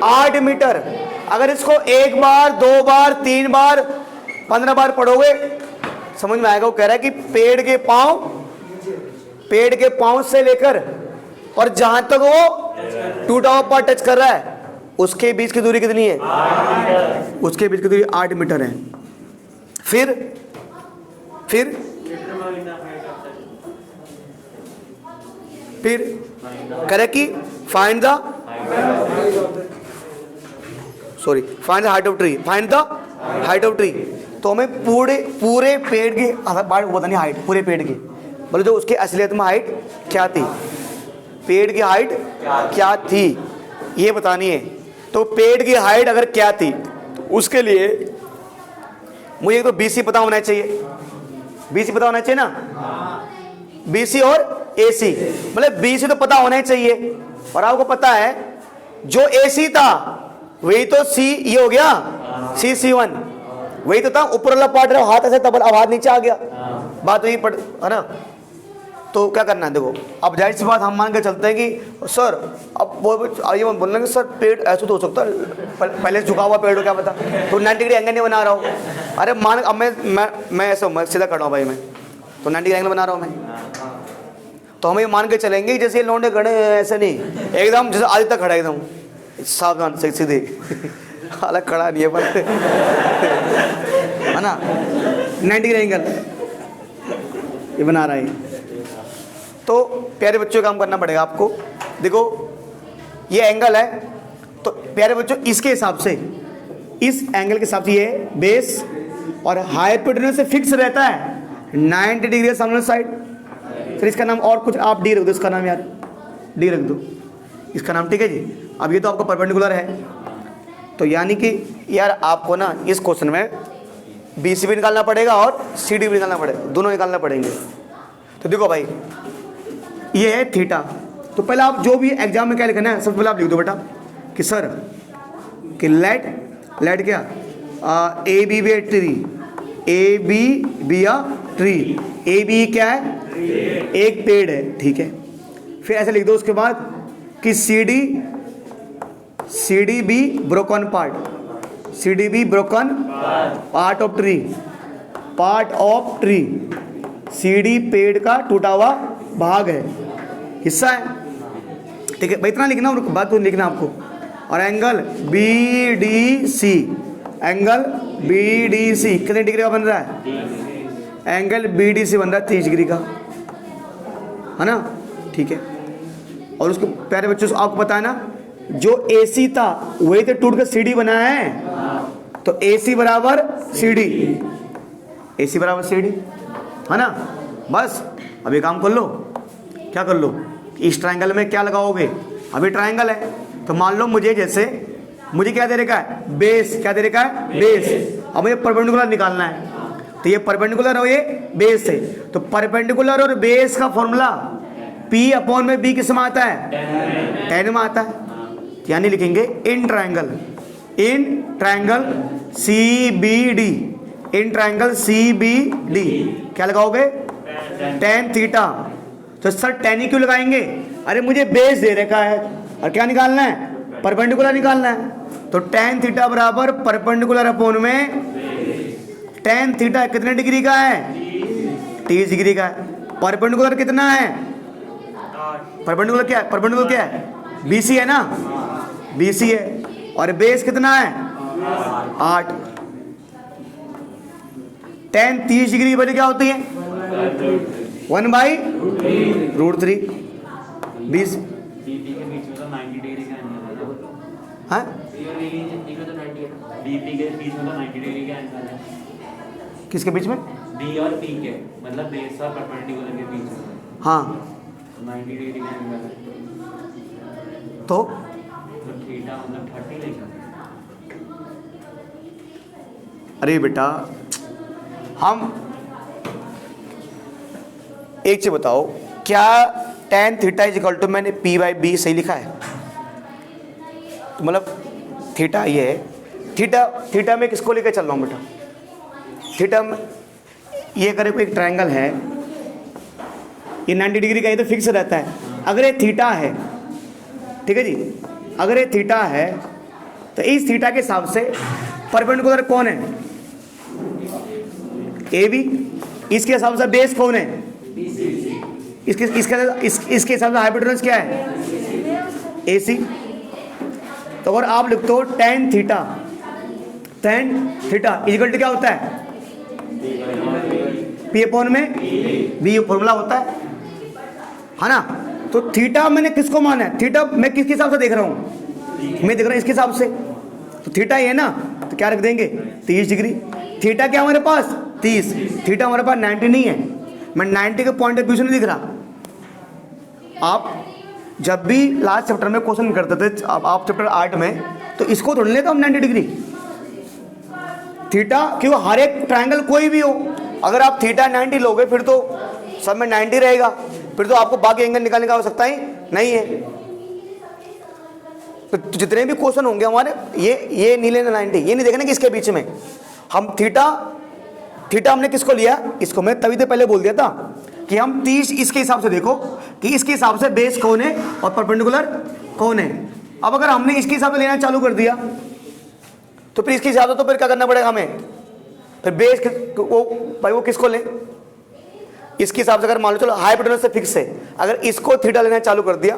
Speaker 1: 8 metre. अगर इसको एक बार, दो बार, 3 बार, 15 बार पढ़ोगे समझ में आएगा। वो कह रहा है कि पेड़ के पांव से लेकर और जहां तक वो टूटा हुआ पार्ट टच कर रहा है उसके बीच की दूरी कितनी है? उसके बीच की दूरी 8 मीटर है। फिर करे कि find the height of tree, find the height of tree. तो हमें पूरे पेड़ की पता नहीं हाइट, पूरे पेड़ की बोले जो उसकी असलियत में हाइट क्या थी, पेड़ की हाइट क्या थी ये बतानी है। तो पेड़ की हाइट अगर क्या थी उसके लिए मुझे तो बीसी पता होना चाहिए, बीसी पता होना चाहिए ना, बीसी और एसी। मतलब बीसी तो पता होना ही चाहिए, और आपको पता है जो एसी था वही तो सी, ये हो गया C1, वही तो था ऊपर वाला पार्ट रहा, हाथ ऐसे तब अब हाथ नीचे आ गया, बात वही पड़ है ना। तो क्या करना है, देखो अब जाहिर सी बात हम मान के चलते हैं कि सर अब वो ये बोलना कि सर पेड़ ऐसे तो हो सकता है, पहले झुका हुआ पेड़ हो क्या पता, तो 90 डिग्री एंगल नहीं बना रहा हूँ। अरे मान अब मैं ऐसा मैं सीधा कर रहा हूँ भाई, मैं तो 90 डिग्री एंगल बना रहा हूँ मैं, तो हमें मान के चलेंगे जैसे ये लौंडे खड़े हैं ऐसे नहीं, एकदम जैसे आदि तक खड़ा एकदम सावधान से सीधे हालांकि खड़ा नहीं है पर है ना 90 डिग्री एंगल ये बना रहा है। तो प्यारे बच्चों काम करना पड़ेगा आपको। देखो ये एंगल है, तो प्यारे बच्चों इसके हिसाब से, इस एंगल के हिसाब से ये बेस और हाइपोटेन्यूज से फिक्स रहता है 90 डिग्री सामने साइड। फिर इसका नाम और कुछ आप डी रख दो, इसका नाम यार डी रख दो इसका नाम, ठीक है जी। अब ये तो आपका परपेंडिकुलर है, तो यानी कि यार आपको ना इस क्वेश्चन में BC भी निकालना पड़ेगा और CD भी निकालना पड़ेगा, दोनों निकालना पड़ेंगे। तो देखो भाई ये है थीटा, तो पहले आप जो भी एग्जाम में क्या लिखना है सबसे पहले आप लिख दो बेटा कि सर कि लेट क्या A B be tree, A B be या ट्री, ए बी क्या है एक पेड़ है, ठीक है। फिर ऐसे लिख दो उसके बाद कि C D be broken part, CD भी broken part of tree, CD पेड़ का टूटा हुआ भाग है, हिस्सा है, ठीक है भाई। इतना लिखना और बात तो लिखना आपको। और एंगल BDC, एंगल BDC कितने डिग्री का बन रहा है? एंगल BDC बन रहा है 30 डिग्री का, है ना, ठीक है। और उसको प्यारे बच्चों से आपको पता है ना जो AC था वही तो टूट कर CD बना है, तो AC बराबर CD, AC बराबर CD, है ना। बस अब ये काम कर लो, क्या कर लो, इस ट्रायंगल में क्या लगाओगे, अभी ट्रायंगल है तो मान लो मुझे जैसे मुझे क्या दे रखा है बेस, क्या दे रखा है बेस, अब मुझे परपेंडिकुलर निकालना है, तो ये परपेंडिकुलर और ये बेस है, तो परपेंडिकुलर और बेस का फॉर्मूला P अपॉन में B किस में आता है? 10 में आता है। यानी लिखेंगे in triangle CBD, in triangle CBD क्या लगाओगे? tan theta. तो सर tan ही क्यों लगाएंगे? अरे मुझे बेस दे रखा है और क्या निकालना है? परपेंडिकुलर निकालना है, तो tan थीटा बराबर परपेंडिकुलर अपॉन में tan थीटा कितने डिग्री का है? 30 डिग्री का है। परपेंडिकुलर कितना है? परपेंडिकुलर क्या है? परपेंडिकुलर क्या है? BC है ना, BC है। और बेस कितना है? 8। tan 30 डिग्री की वैल्यू क्या होती है? 1/√3। 20 हाँ किसके बीच में?
Speaker 2: बी और पी के, मतलब बेस और परपेंडिकुलर के बीच में
Speaker 1: हाँ
Speaker 2: 90 डिग्री का एंगल है।
Speaker 1: तो
Speaker 2: थीटा मतलब 30 लेगा।
Speaker 1: अरे बेटा हम एक चीज बताओ, क्या tan theta is equal to मैंने P/B सही लिखा है? तो मतलब थीटा ये है, थीटा में किसको लेकर चल रहा हूँ बेटा? थीटा में ये अगर कोई एक ट्रायंगल है, ये 90 डिग्री का, ये तो फिक्स रहता है। अगर ये थीटा है, ठीक है जी, अगर ये थीटा है तो इस थीटा के हिसाब से परपेंडिकुलर कौन है? AB। इसके हिसाब से बेस कौन है? इसके हिसाब से हाइपोटेनस क्या है? AC। तो अगर आप लिखते हो tan थीटा इक्वल टू क्या होता है? P/B फॉर्मूला होता है ना। तो थीटा मैंने किसको माना है? थीटा मैं किसके हिसाब से देख रहा हूँ? मैं देख रहा हूँ इसके हिसाब से। तो थीटा ये ना, तो क्या रख देंगे? 30 डिग्री। थीटा क्या हमारे पास? 30। थीटा हमारे पास 90 नहीं है। मैं 90 के पॉइंट ऑफ व्यू से नहीं दिख रहा। आप जब भी लास्ट चैप्टर में क्वेश्चन करते थे, आप चैप्टर 8 में, तो इसको थोड़ी लेते हम 90 डिग्री थीटा, क्यों? हर एक ट्रायंगल कोई भी हो, अगर आप थीटा 90 लोगे फिर तो सब में 90 रहेगा, फिर तो आपको बाकी एंगल निकालने का आवश्यकता ही नहीं है। तो जितने भी क्वेश्चन होंगे हमारे, ये नहीं लेना 90, ये नहीं देखना कि इसके बीच में हम थीटा हमने किसको लिया? इसको। मैं तभी तो पहले बोल दिया था कि हम 30 इसके हिसाब से देखो कि इसके हिसाब से बेस कौन है और परपेंडिकुलर कौन है। अब अगर हमने इसके हिसाब से लेना चालू कर दिया तो फिर इसके हिसाब से तो फिर क्या करना पड़ेगा हमें? फिर बेस वो किसको ले? इसके हिसाब से अगर मान लो चलो हाइपोटेनस से फिक्स है, अगर इसको थीटा लेना चालू कर दिया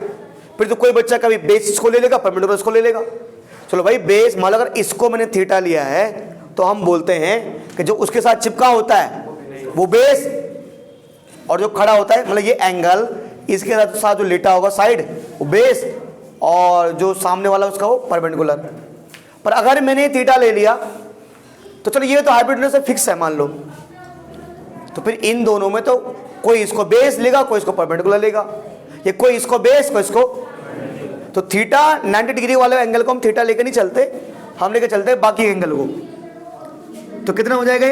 Speaker 1: फिर तो कोई बच्चा कभी बेस इसको ले लेगा, परपेंडिकुलर इसको ले लेगा। चलो भाई बेस मान लो अगर इसको मैंने थीटा लिया है तो हम बोलते हैं कि जो उसके साथ चिपका होता है वो बेस, और जो खड़ा होता है मतलब ये एंगल इसके साथ जो लेटा होगा साइड वो बेस, और जो सामने वाला उसका वो परपेंडिकुलर। पर अगर मैंने थीटा ले लिया तो चलो ये तो हाइपोटेनस से फिक्स है मान लो, तो फिर इन दोनों में तो कोई इसको बेस लेगा कोई इसको परपेंडिकुलर लेगा, ये कोई इसको बेस कोई इसको। तो थीटा 90 डिग्री वाले एंगल को हम थीटा लेकर नहीं चलते, हम लेकर चलते हैं बाकी एंगल को। तो कितना हो जाएगा?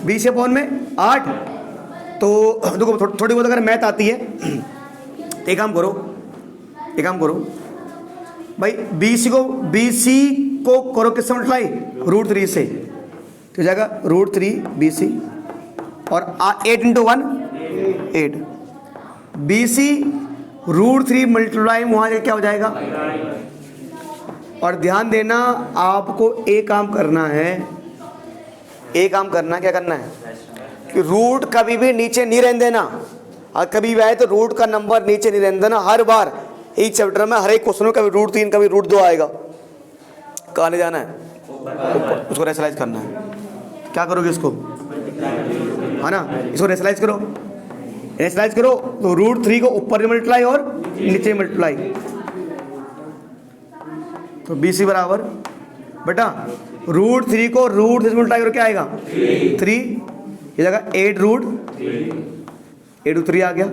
Speaker 1: 20 अपॉन में 8। तो देखो थोड़ी बहुत अगर मैथ आती है, एक काम करो भाई, BC को करो किससे मल्टीप्लाई? √3 से। तो जाएगा √3 BC और 8 × 1 8। BC √3 मल्टीप्लाई वहाँ क्या हो जाएगा? और ध्यान देना आपको एक काम करना है, क्या करना है कि रूट कभी भी नीचे नहीं रहने देना, और कभी भी आए तो रूट का नंबर नीचे नहीं रहने देना। हर बार एक चैप्टर में हर एक क्वेश्चन में कभी √3 कभी √2 आएगा। कहाँ ले जाना है? ऊपर। उसको रेशनलाइज करना है। क्या करोगे इसको? है ना, इसको रेशनलाइज करो तो √3 को ऊपर मल्टीप्लाई और नीचे मल्टीप्लाई। तो BC बराबर बेटा √3 को √3 से मल्टीप्लाई करो क्या आएगा? 3। ये जगह 8√3 आ गया।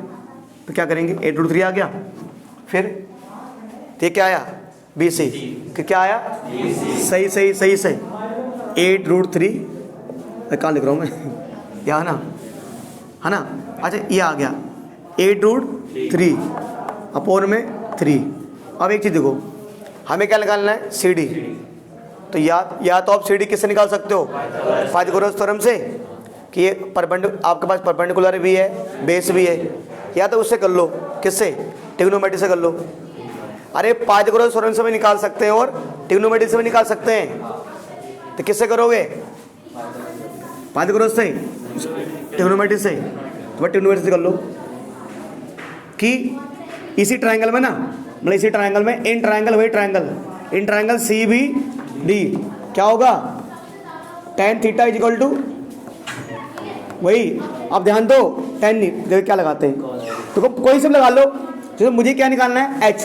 Speaker 1: तो क्या करेंगे? 8√3 आ गया, फिर ये क्या आया? BC कि क्या आया? सही 8√3। कहाँ लिख रहा हूँ मैं? यहाँ है ना। अच्छा ये आ गया 8√3 अपॉन में 3। अब एक चीज़ देखो, हमें क्या निकालना है? CD। तो या तो आप CD किससे निकाल सकते हो? पाइथागोरस थ्योरम से, कि ये आपके पास परपेंडिकुलर भी है बेस भी है, या तो उससे कर लो। किससे? ट्रिग्नोमेट्री से कर लो। अरे पाइथागोरस थ्योरम से भी निकाल सकते हैं और ट्रिग्नोमेट्री से भी निकाल सकते हैं। तो किससे करोगे? पाइथागोरस से, ट्रिग्नोमेट्री से, तो बस ट्रिग्नोमेट्री से कर लो कि इसी ट्रायंगल में ना, मतलब इसी ट्रायंगल में, इन ट्रायंगल वही triangle, in triangle C B D क्या होगा, tan theta is equal to वही, अब ध्यान दो tan नहीं, देखो क्या लगाते हैं, तो कोई से भी लगा लो। जैसे मुझे क्या निकालना है, h,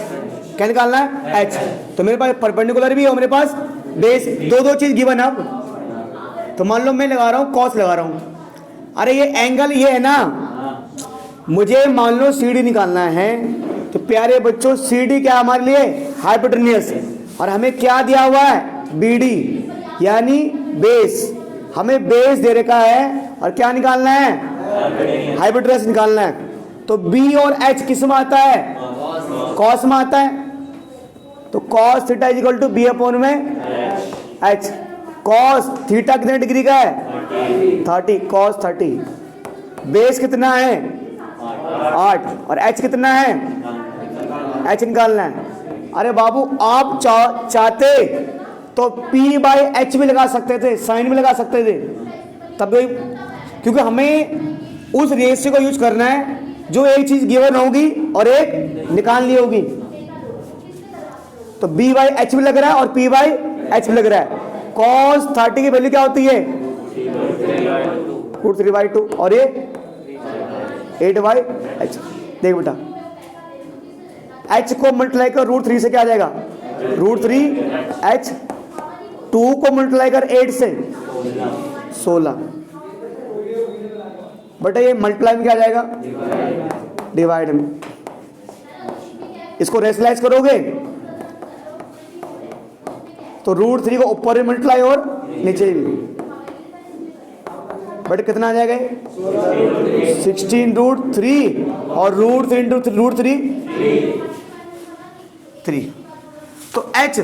Speaker 1: क्या निकालना है, h, तो मेरे पास परपेंडिकुलर भी है और मेरे पास बेस, दो चीज गिवन है। अब तो मान लो मैं लगा रहा हूँ कॉस लगा रहा हूँ, अरे ये एंगल ये है ना, मुझे मान लो सी डी निकालना है, तो प्यारे बच्चों सी डी क्या हमारे लिए, हाइपोटेन्यूस, और हमें क्या दिया हुआ है, बी डी, यानी बेस, हमें बेस दे रखा है और क्या निकालना है, हाइपोटेन्यूस निकालना है। तो बी और एच किस में आता है, कॉस में आता है, तो cos theta is equal to B upon में एच। कॉस थीटा कितने डिग्री का है, 30, कॉस 30, बेस कितना है 8, और एच कितना है, एच निकालना है। अरे बाबू आप चाहते तो P बाई एच भी लगा सकते थे, साइन भी लगा सकते थे, तब भी, क्योंकि हमें उस रेशियो को यूज करना है जो एक चीज गिवन होगी और एक निकालनी होगी। तो B बाई एच भी लग रहा है और P बाई एच भी लग रहा है। cos 30 की वैल्यू क्या होती है, √3/2, और ये 8/h। देख बेटा h को मल्टीप्लाई कर √3 से क्या आ जाएगा, √3h, 2 को मल्टीप्लाई कर 8 से 16, बेटा ये मल्टीप्लाई में क्या आ जाएगा, डिवाइड में। इसको रेशनलाइज करोगे तो √3 को ऊपर भी मल्टीप्लाई और नीचे भी, बट कितना आ जाएगा, 16√3 और √3 3। तो h,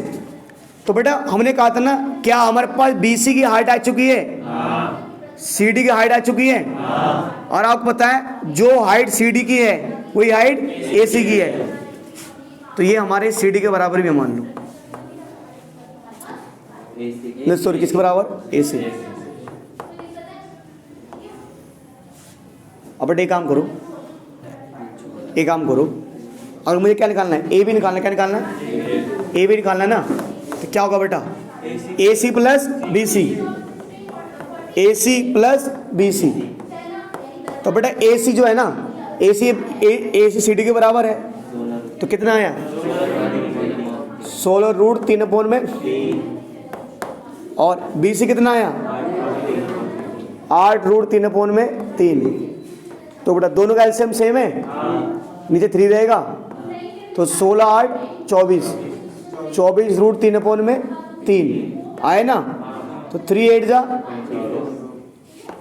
Speaker 1: तो बेटा हमने कहा था ना, क्या हमारे पास BC की हाइट आ चुकी है, CD की हाइट आ चुकी है, और आपको पता है जो हाइट CD की है वही हाइट AC की है, तो ये हमारे CD के बराबर भी मान लो, सॉरी किसके बराबर, AC। अब बेटा एक काम करो, और मुझे क्या निकालना है, ए बी निकालना है, क्या निकालना है, ए बी निकालना है ना, तो क्या होगा बेटा, AC plus BC, AC plus BC। तो बेटा AC जो है ना, AC CD के बराबर है, तो कितना आया, 16√3 में, और BC कितना आया, 8√3 में 3। तो बेटा दोनों का एलसीएम सेम है, नीचे 3 रहेगा, तो 16 8 24, 24√3 में 3 आए ना, तो 3 8 जा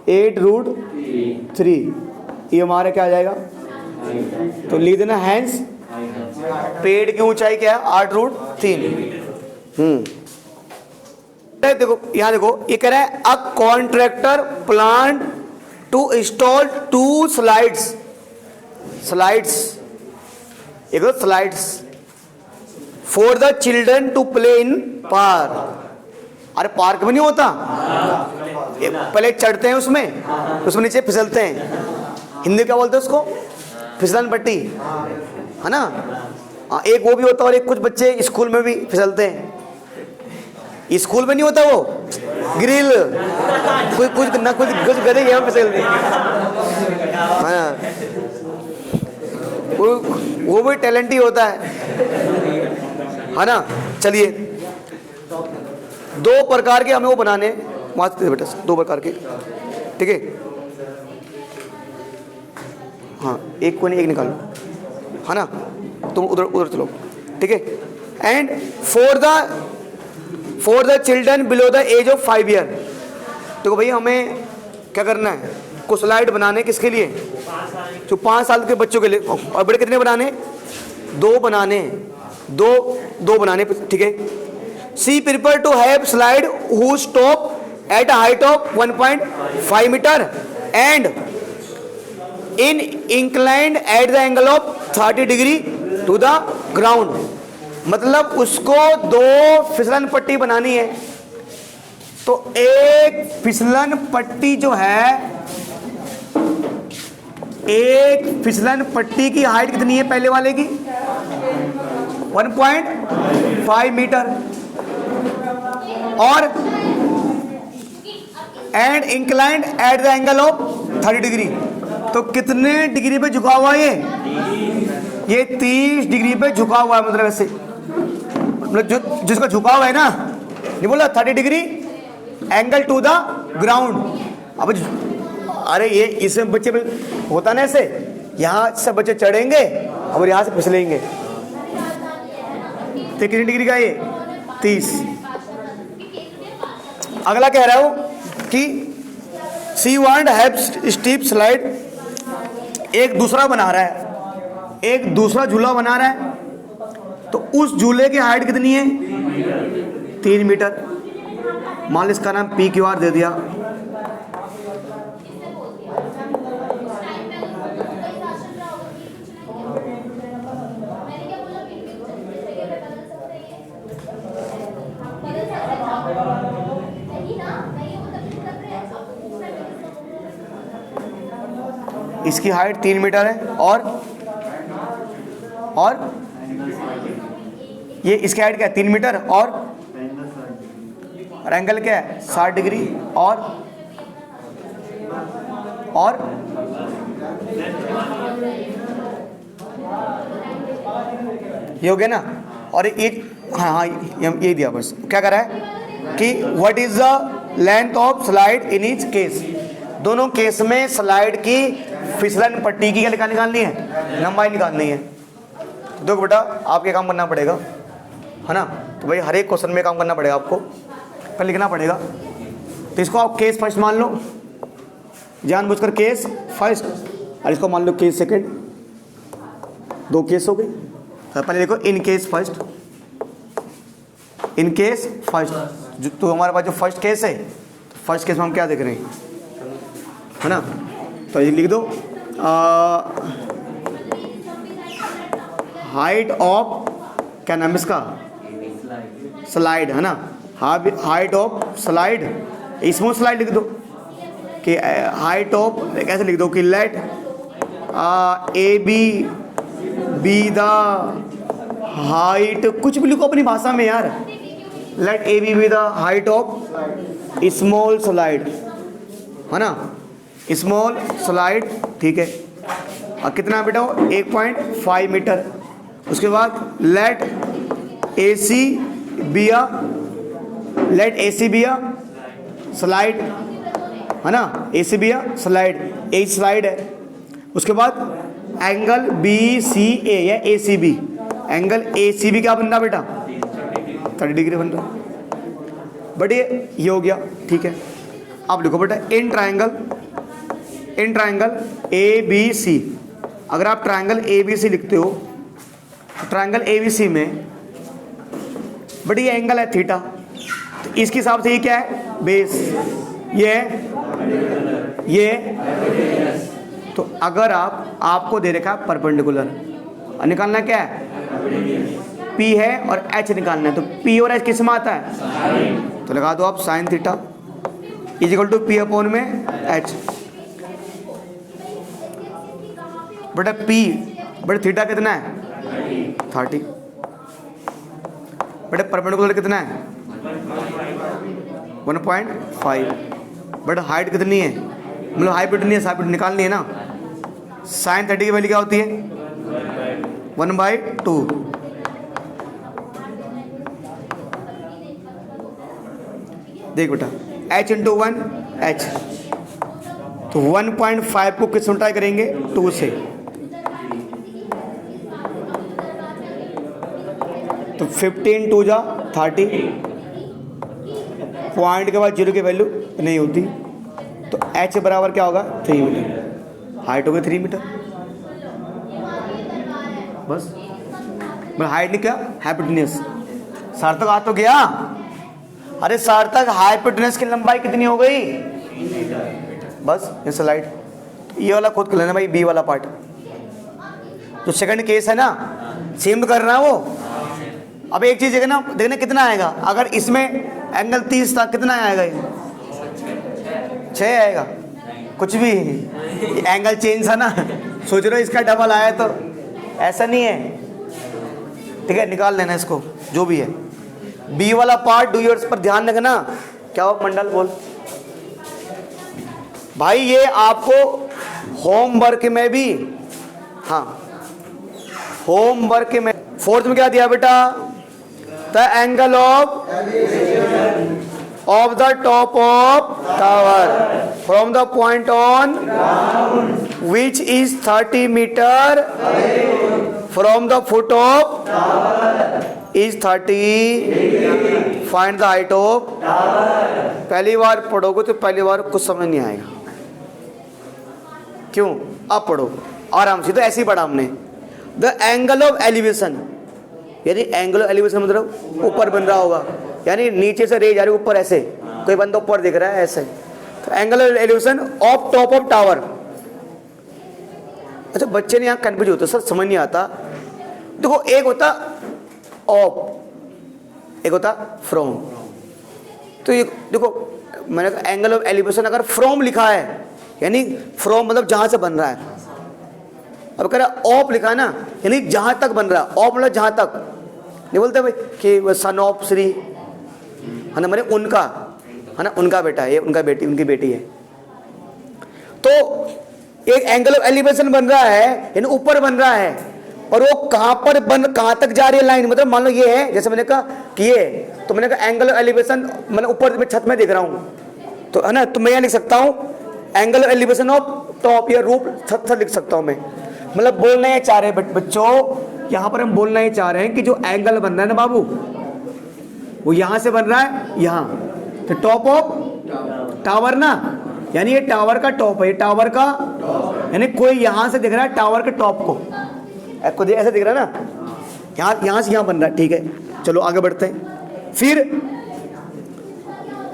Speaker 1: 8√3, ये हमारा क्या आ जाएगा, तो लिख देना हैंस पेड़ की ऊंचाई क्या है, 8√3। देखो यहाँ देखो, ये कह रहा है a contractor plan to install 2 slides, एक slides for the children to play in park. अरे पार्क में नहीं होता, पहले चढ़ते हैं उसमें नीचे फिसलते हैं, हिंदी क्या बोलते हैं उसको, फिसलन पट्टी, है ना। एक वो भी होता है, और एक कुछ बच्चे स्कूल में भी फिसलते हैं, स्कूल में नहीं होता वो ग्रिल, कुछ गधे यहाँ फिसलते हैं, हाँ वो भी टैलेंट ही होता है ना। चलिए 2 प्रकार के हमें वो बनाने, बेटा 2 प्रकार के, ठीक है, हाँ एक को नहीं, एक निकालो, है ना, तुम उधर चलो, ठीक है। And for the children below the age of 5 year. देखो भाई हमें क्या करना है, कुछ स्लाइड बनाने, किसके लिए, जो 5 साल के बच्चों के लिए, और बड़े कितने बनाने, 2 बनाने, दो बनाने, ठीक है। She prefer to have slide who stop at a height of 1.5 metre and in inclined at the angle of 30 degree to the ground. मतलब उसको 2 फिसलन पट्टी बनानी है, तो एक फिसलन पट्टी जो है, एक फिसलन पट्टी की हाइट कितनी है पहले वाले की? 1.5 मीटर। और and inclined at the angle of 30 degree. तो कितने डिग्री पे झुका हुआ है ये 30 डिग्री पे झुका हुआ है। मतलब ऐसे, मतलब जो जिसका झुका हुआ है ना, ये बोला 30 degree angle to the ground. अब अरे ये इसमें बच्चे होता ना ऐसे, यहाँ से बच्चे चढ़ेंगे और यहाँ से फिसलेंगे। तो कितनी डिग्री का ये? 30। अगला कह रहा हूं कि सी वांट हैव स्टीप स्लाइड। एक दूसरा बना रहा है, एक दूसरा झूला बना रहा है। तो उस झूले की हाइट कितनी है? 3 मीटर। मान लो इसका नाम पी क्यू आर दे दिया। इसकी हाइट 3 मीटर है और ये इसकी हाइट क्या है? 3 मीटर और एंगल क्या है? 60 डिग्री। और ये हो गया ना। और एक हाँ ये दिया बस। क्या कर रहा है कि what is the length of slide in each case. दोनों केस में स्लाइड की फिसलन पट्टी की क्या निकालनी है? लंबाई निकालनी है। देखो बेटा, आपके काम करना पड़ेगा, है ना। तो भाई हर एक क्वेश्चन में काम करना पड़ेगा आपको, पर लिखना पड़ेगा। तो इसको आप केस फर्स्ट मान लो, जानबूझकर केस फर्स्ट, और इसको मान लो केस सेकंड। 2 केस हो गए। तो पहले देखो in case first, in case first. तो हमारे पास जो फर्स्ट केस है, तो फर्स्ट केस में हम क्या देख रहे हैं, है ना। तो ये लिख दो, हाइट ऑफ, क्या नाम है इसका? स्लाइड, है ना। Height of slide, small slide लिख दो कि हाइट ऑफ, कैसे लिख दो कि let A B the height, कुछ भी लिखो अपनी भाषा में यार। Let A B the height of small slide, है ना, स्मॉल स्लाइड, ठीक है। और कितना बेटा? 1.5 मीटर। उसके बाद let A C B a slide, है ना, A C B slide, a slide है। उसके बाद एंगल बी सी ए या A C B, angle A C B क्या बन रहा बेटा? 30 डिग्री बन रहा। बट ये हो गया, ठीक है। अब लिखो बेटा इन ट्रायंगल ए बी सी। अगर आप ट्रायंगल ए बी सी लिखते हो, तो ट्रायंगल ए बी सी में बट ये एंगल है थीटा, तो इसके हिसाब से ये क्या है? बेस। ये तो अगर आपको दे रखा है परपेंडिकुलर, और निकालना क्या है? पी है और एच निकालना है। तो पी और एच किस में आता है? तो लगा दो आप sine theta is equal to P upon में एच। बटा पी बटा थीटा कितना है? 30। बटा परपेंडिकुलर कितना है? 1.5। बट हाइट कितनी है? मतलब हाइट कितनी है? साइड निकालनी है ना। साइन 30 की वैल्यू क्या होती है? 1/2। देख बेटा h इंटू 1 h, तो 1.5 को किस ट्राई करेंगे? 2 से। तो 15 2 जा 30, पॉइंट के बाद 0 की वैल्यू नहीं होती। तो h बराबर क्या होगा? 3 मीटर। हाइट हो गई 3 मीटर बस। मतलब हाइट नहीं, क्या हाइपोटेन्यूज। सार्थक आ तो गया। अरे सार्थक हाइपोटेन्यूज की लंबाई कितनी हो गई? बस ये स्लाइड। ये वाला खुद कर लेना भाई, बी वाला पार्ट। तो सेकंड केस है ना, सेम तो कर रहा है वो। अब एक चीज देखना कितना आएगा। अगर इसमें एंगल 30 था, कितना आएगा ये? 6 आएगा, कुछ भी एंगल चेंज था ना, सोच रहे हो इसका डबल आया, तो ऐसा नहीं है। ठीक है, निकाल लेना इसको जो भी है। बी वाला पार्ट डू योर्स पर ध्यान रखना। क्या हो मंडल, बोल भाई, ये आपको होमवर्क में भी, हाँ होमवर्क में 4th में क्या दिया बेटा? The angle of the top of tower from the point on which is 30 metre from the foot of is 30, find the height of. पहली बार पढ़ोगे तो पहली बार कुछ समझ नहीं आएगा, क्यों? अब पढ़ो आराम से। तो ऐसे ही पढ़ा हमने। द एंगल ऑफ एलिवेशन, यानी एंगल ऑफ एलिवेशन मतलब ऊपर बन रहा होगा, यानी नीचे से रे जा रही ऊपर, ऐसे कोई बंदा ऊपर दिख रहा है ऐसे, तो angle of elevation of top of tower. अच्छा, बच्चे ने यहाँ कन्फ्यूज होते, सर समझ नहीं आता। देखो, एक होता ऑफ, एक होता फ्रॉम। तो ये देखो, मैंने कहा एंगल ऑफ एलिवेशन अगर फ्रॉम लिखा है, यानी फ्रॉम मतलब जहां से बन रहा है। अब कह रहा ऑफ लिखा है ना, यानी जहां तक बन रहा है। ऑफ मतलब जहां तक, नहीं बोलते भाई कि सन ऑफ श्री, है ना, मैंने उनका, है ना, उनका बेटा है, ये उनका बेटी, उनकी बेटी है। तो एक एंगल ऑफ एलिवेशन बन रहा है, यानी ऊपर बन रहा है, और वो कहां पर कहां तक जा रही है लाइन, मतलब मान लो ये है, जैसे मैंने कहा कि ये, तो मैंने कहा एंगल ऑफ एलिवेशन, मैंने ऊपर में छत में देख रहा हूं, तो है ना, तो मैं यहां लिख सकता हूं angle of elevation of top, या रूप छत से लिख सकता हूं मैं। मतलब बोलना ये चाह रहे हैं बच्चों, यहां पर हम बोलना ये चाह रहे हैं कि जो एंगल बन रहा है ना बाबू, वो यहां से बन रहा है यहां, तो टॉप ऑफ टावर ना, यानी ये टावर का टॉप है, ये टावर का, यानी कोई यहां से दिख रहा है टावर के टॉप को, खुद ऐसे दिख रहा है ना, यहां से यहां बन रहा है। ठीक है, चलो आगे बढ़ते हैं। फिर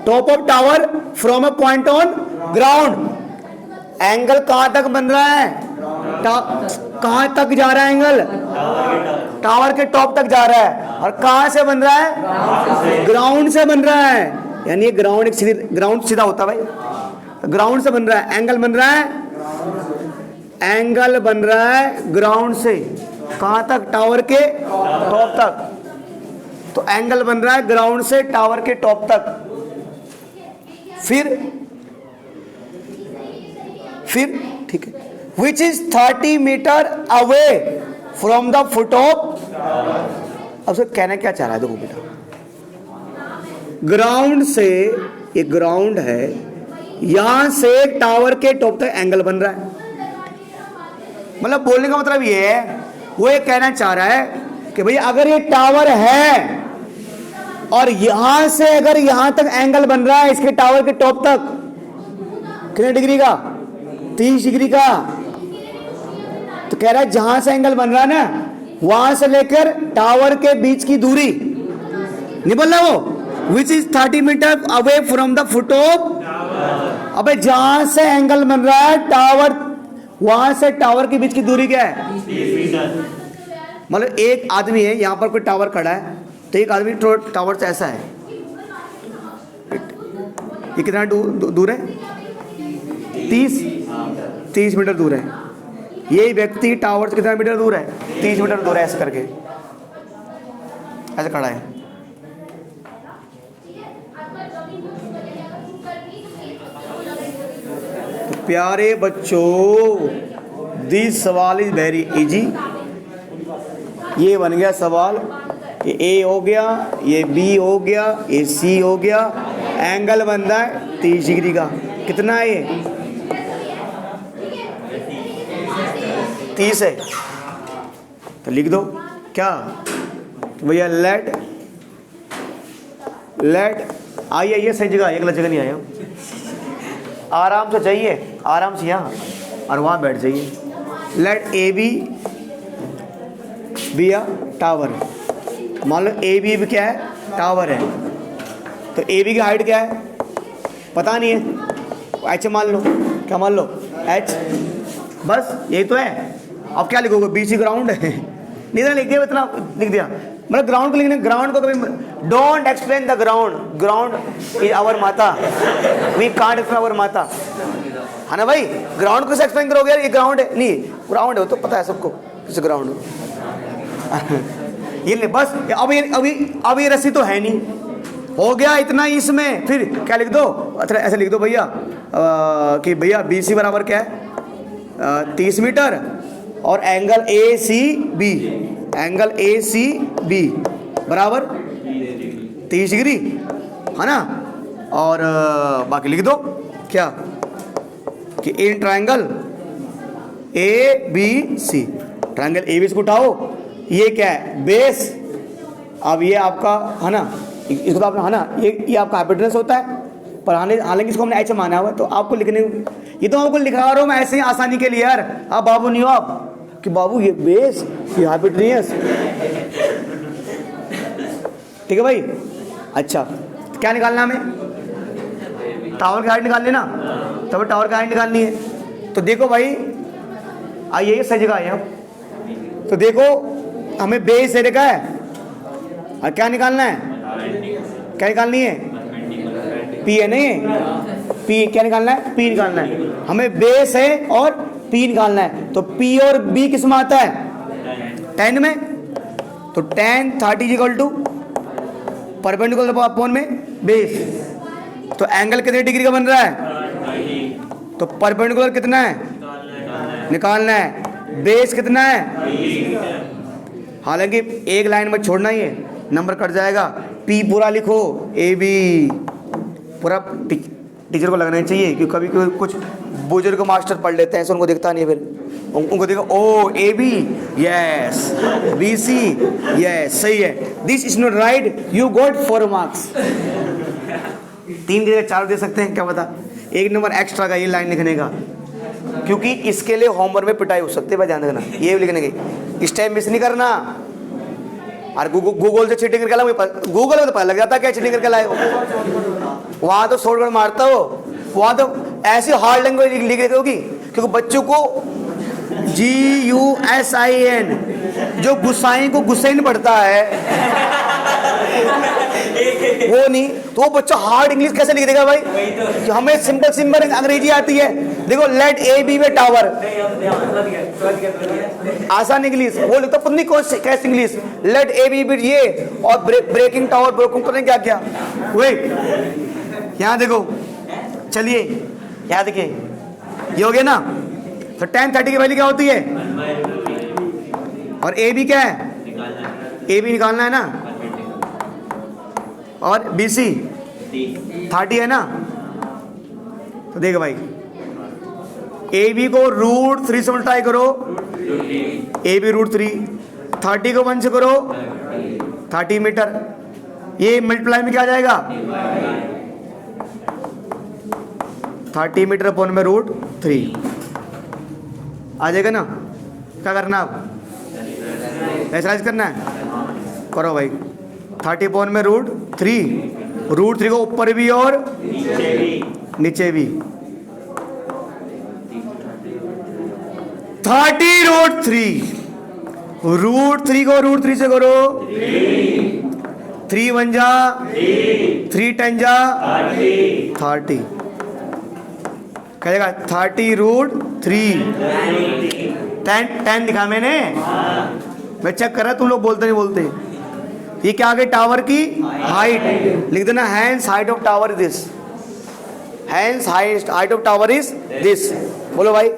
Speaker 1: top of tower from a point on ground, angle कहां तक बन रहा है? कहां तक जा रहा है एंगल? टावर के टॉप तक जा रहा है। और कहां से बन रहा है? ग्राउंड से बन रहा है, यानी ये ग्राउंड, एक सीधी ग्राउंड सीधा होता है भाई, ग्राउंड से बन रहा है। एंगल बन रहा है, एंगल बन रहा है ग्राउंड से कहां तक? टावर के टॉप तक। तो एंगल बन रहा है ग्राउंड से टावर के टॉप तक। फिर ठीक है, which is 30 metre away from the foot of. अब सर कहना क्या चाह रहा है, देखो बेटा, ग्राउंड से, ये ग्राउंड है, यहां से टावर के टॉप तक एंगल बन रहा है। मतलब बोलने का मतलब ये है, वो ये कहना चाह रहा है कि भाई अगर ये टावर है और यहां से अगर यहां तक एंगल बन रहा है इसके टावर के टॉप तक, कितने डिग्री का? 30 डिग्री का। तो कह रहा है जहां से एंगल बन रहा है ना, वहां से लेकर टावर के बीच की दूरी, नहीं बोल रहा वो, which is 30 metre away from the foot of. अबे जहां से एंगल बन रहा है टावर, वहां से टावर के बीच की दूरी क्या है?
Speaker 2: 30 मीटर।
Speaker 1: मतलब एक आदमी है, यहां पर कोई टावर खड़ा है, तो एक आदमी टावर से ऐसा है, ये कितना दूर है? 30 मीटर दूर है। ये व्यक्ति टावर से कितना मीटर दूर है? 30 मीटर दूर है, ऐसे करके ऐसे खड़ा है। तो प्यारे बच्चों, दिस सवाल इज वेरी इजी। ये बन गया सवाल, ये ए हो गया, ये बी हो गया, ये सी हो गया। एंगल बन रहा है 30 डिग्री का। कितना है ये? 30 है। तो लिख दो क्या तो भैया, लेट आइए सही जगह, एक जगह नहीं आया, आराम से जाइए, आराम से यहाँ और वहाँ बैठ जाइए। Let A B a tower. मान लो ए बी क्या है? टावर है। तो ए बी की हाइट क्या है? पता नहीं है, एच मान लो। क्या मान लो? एच। बस यही तो है। अब क्या लिखोगे? बी सी ग्राउंड है। नहीं लिख दिया, इतना लिख दिया। मतलब ग्राउंड को लिखने, ग्राउंड को कभी don't explain the ground, ground is our माता, वी कांट एक्सप्लेन आवर माता, है ना भाई। ग्राउंड को कैसे एक्सप्लेन करोगे यार, ये ग्राउंड है, नहीं ग्राउंड है, तो पता है सबको किस ग्राउंड है। ये ले बस, अब ये रस्सी तो है नहीं, हो गया इतना ही इसमें। फिर क्या लिख दो, अच्छा ऐसे लिख दो भैया कि भैया BC बराबर क्या है 30 मीटर और एंगल ACB, एंगल ACB बराबर 30 डिग्री, है ना। और बाकी लिख दो क्या कि in triangle ABC, triangle ABC को उठाओ, ये क्या है बेस, अब ये आपका है ना, इसको तो आपने है ना, ये आपका हाइपोटेनस होता है, पर हालांकि इसको हमने ऐसे माना हुआ है, तो आपको लिखने, ये तो आपको लिखा रहा हूँ मैं ऐसे ही आसानी के लिए यार। आप बाबू नहीं हो आप कि बाबू ये बेस, ये हाइपोटेनस, ठीक है भाई। अच्छा क्या निकालना हमें, टावर की हाइट निकालनी ना, तब टावर की हाइट निकालनी है। तो देखो भाई आइए सही जगह आइए आप, तो देखो हमें बेस दे रखा है और क्या निकालना है, क्या निकालनी है P है नहीं, P क्या निकालना है, P निकालना है हमें, बेस है और P निकालना है। तो P और B किस में आता है, tan में, तो tan 30 equal to perpendicular upon में बेस, तो एंगल कितने डिग्री का बन रहा है, तो परपेंडिकुलर कितना है निकालना है, बेस कितना है, हालांकि एक लाइन में छोड़ना ही है, नंबर कट जाएगा। P पूरा लिखो, AB पूरा टीचर को लगना चाहिए, क्योंकि कभी कोई कुछ बुजुर्ग मास्टर पढ़ लेते हैं, उनको दिखता नहीं, फिर उनको देखो O AB yes, BC yes, सही है, this is not right, you got 4 marks. 3 की जगह 4 दे सकते हैं, क्या पता, 1 नंबर एक्स्ट्रा का ये लाइन लिखने का, क्योंकि इसके लिए होमवर्क में पिटाई हो सकती है भाई, ध्यान रखना ये लिखने की, इस टाइम मिस नहीं करना। और गूगल से चीटिंग करके लाओ, गूगल में तो पता लग जाता है क्या चीटिंग करके लाए हो, वहाँ तो शॉर्टकट मारता हो, वहाँ तो ऐसी हार्ड लैंग्वेज लिख रही होगी, क्योंकि बच्चों को GUSSAIN जो गुस्साइन को गुस्सैन पढ़ता है वो नहीं, तो वो बच्चा हार्ड इंग्लिश कैसे लिख देगा भाई, कि हमें सिंपल सिंपल अंग्रेजी आती है। देखो लेट AB में टावर, आसान इंग्लिश, वो लिखता पता नहीं कौन कैसी इंग्लिश, लेट AB विद ये, और ब्रेकिंग टावर, ब्रोकिंग पता नहीं क्या क्या। वही यहाँ देखो, चलिए यहाँ देखिए, ये हो गया ना, तो tan 30 की वैल्यू क्या होती है, और AB क्या है, AB निकालना है ना, और BC 30 है ना। तो देखो भाई AB को √3 से मल्टीप्लाई करो, AB √3, 30 को 1 से करो 30 मीटर, ये मल्टीप्लाई में क्या आ जाएगा 30 मीटर अपॉन में √3 आ जाएगा ना। क्या करना अब एक्सरसाइज करना है, करो भाई, 30 अपॉन में √3 को ऊपर भी और नीचे भी, 30 √3 को √3 से करो, 3 1 जा 3 10 जा 30, कहेगा 30 √3, 10 दिखा मैंने, मैं चेक कर रहा, तुम लोग बोलते नहीं बोलते। ये क्या आ गई, टावर की हाइट, लिख देना hence height of tower is this, hence height of tower is this, बोलो भाई।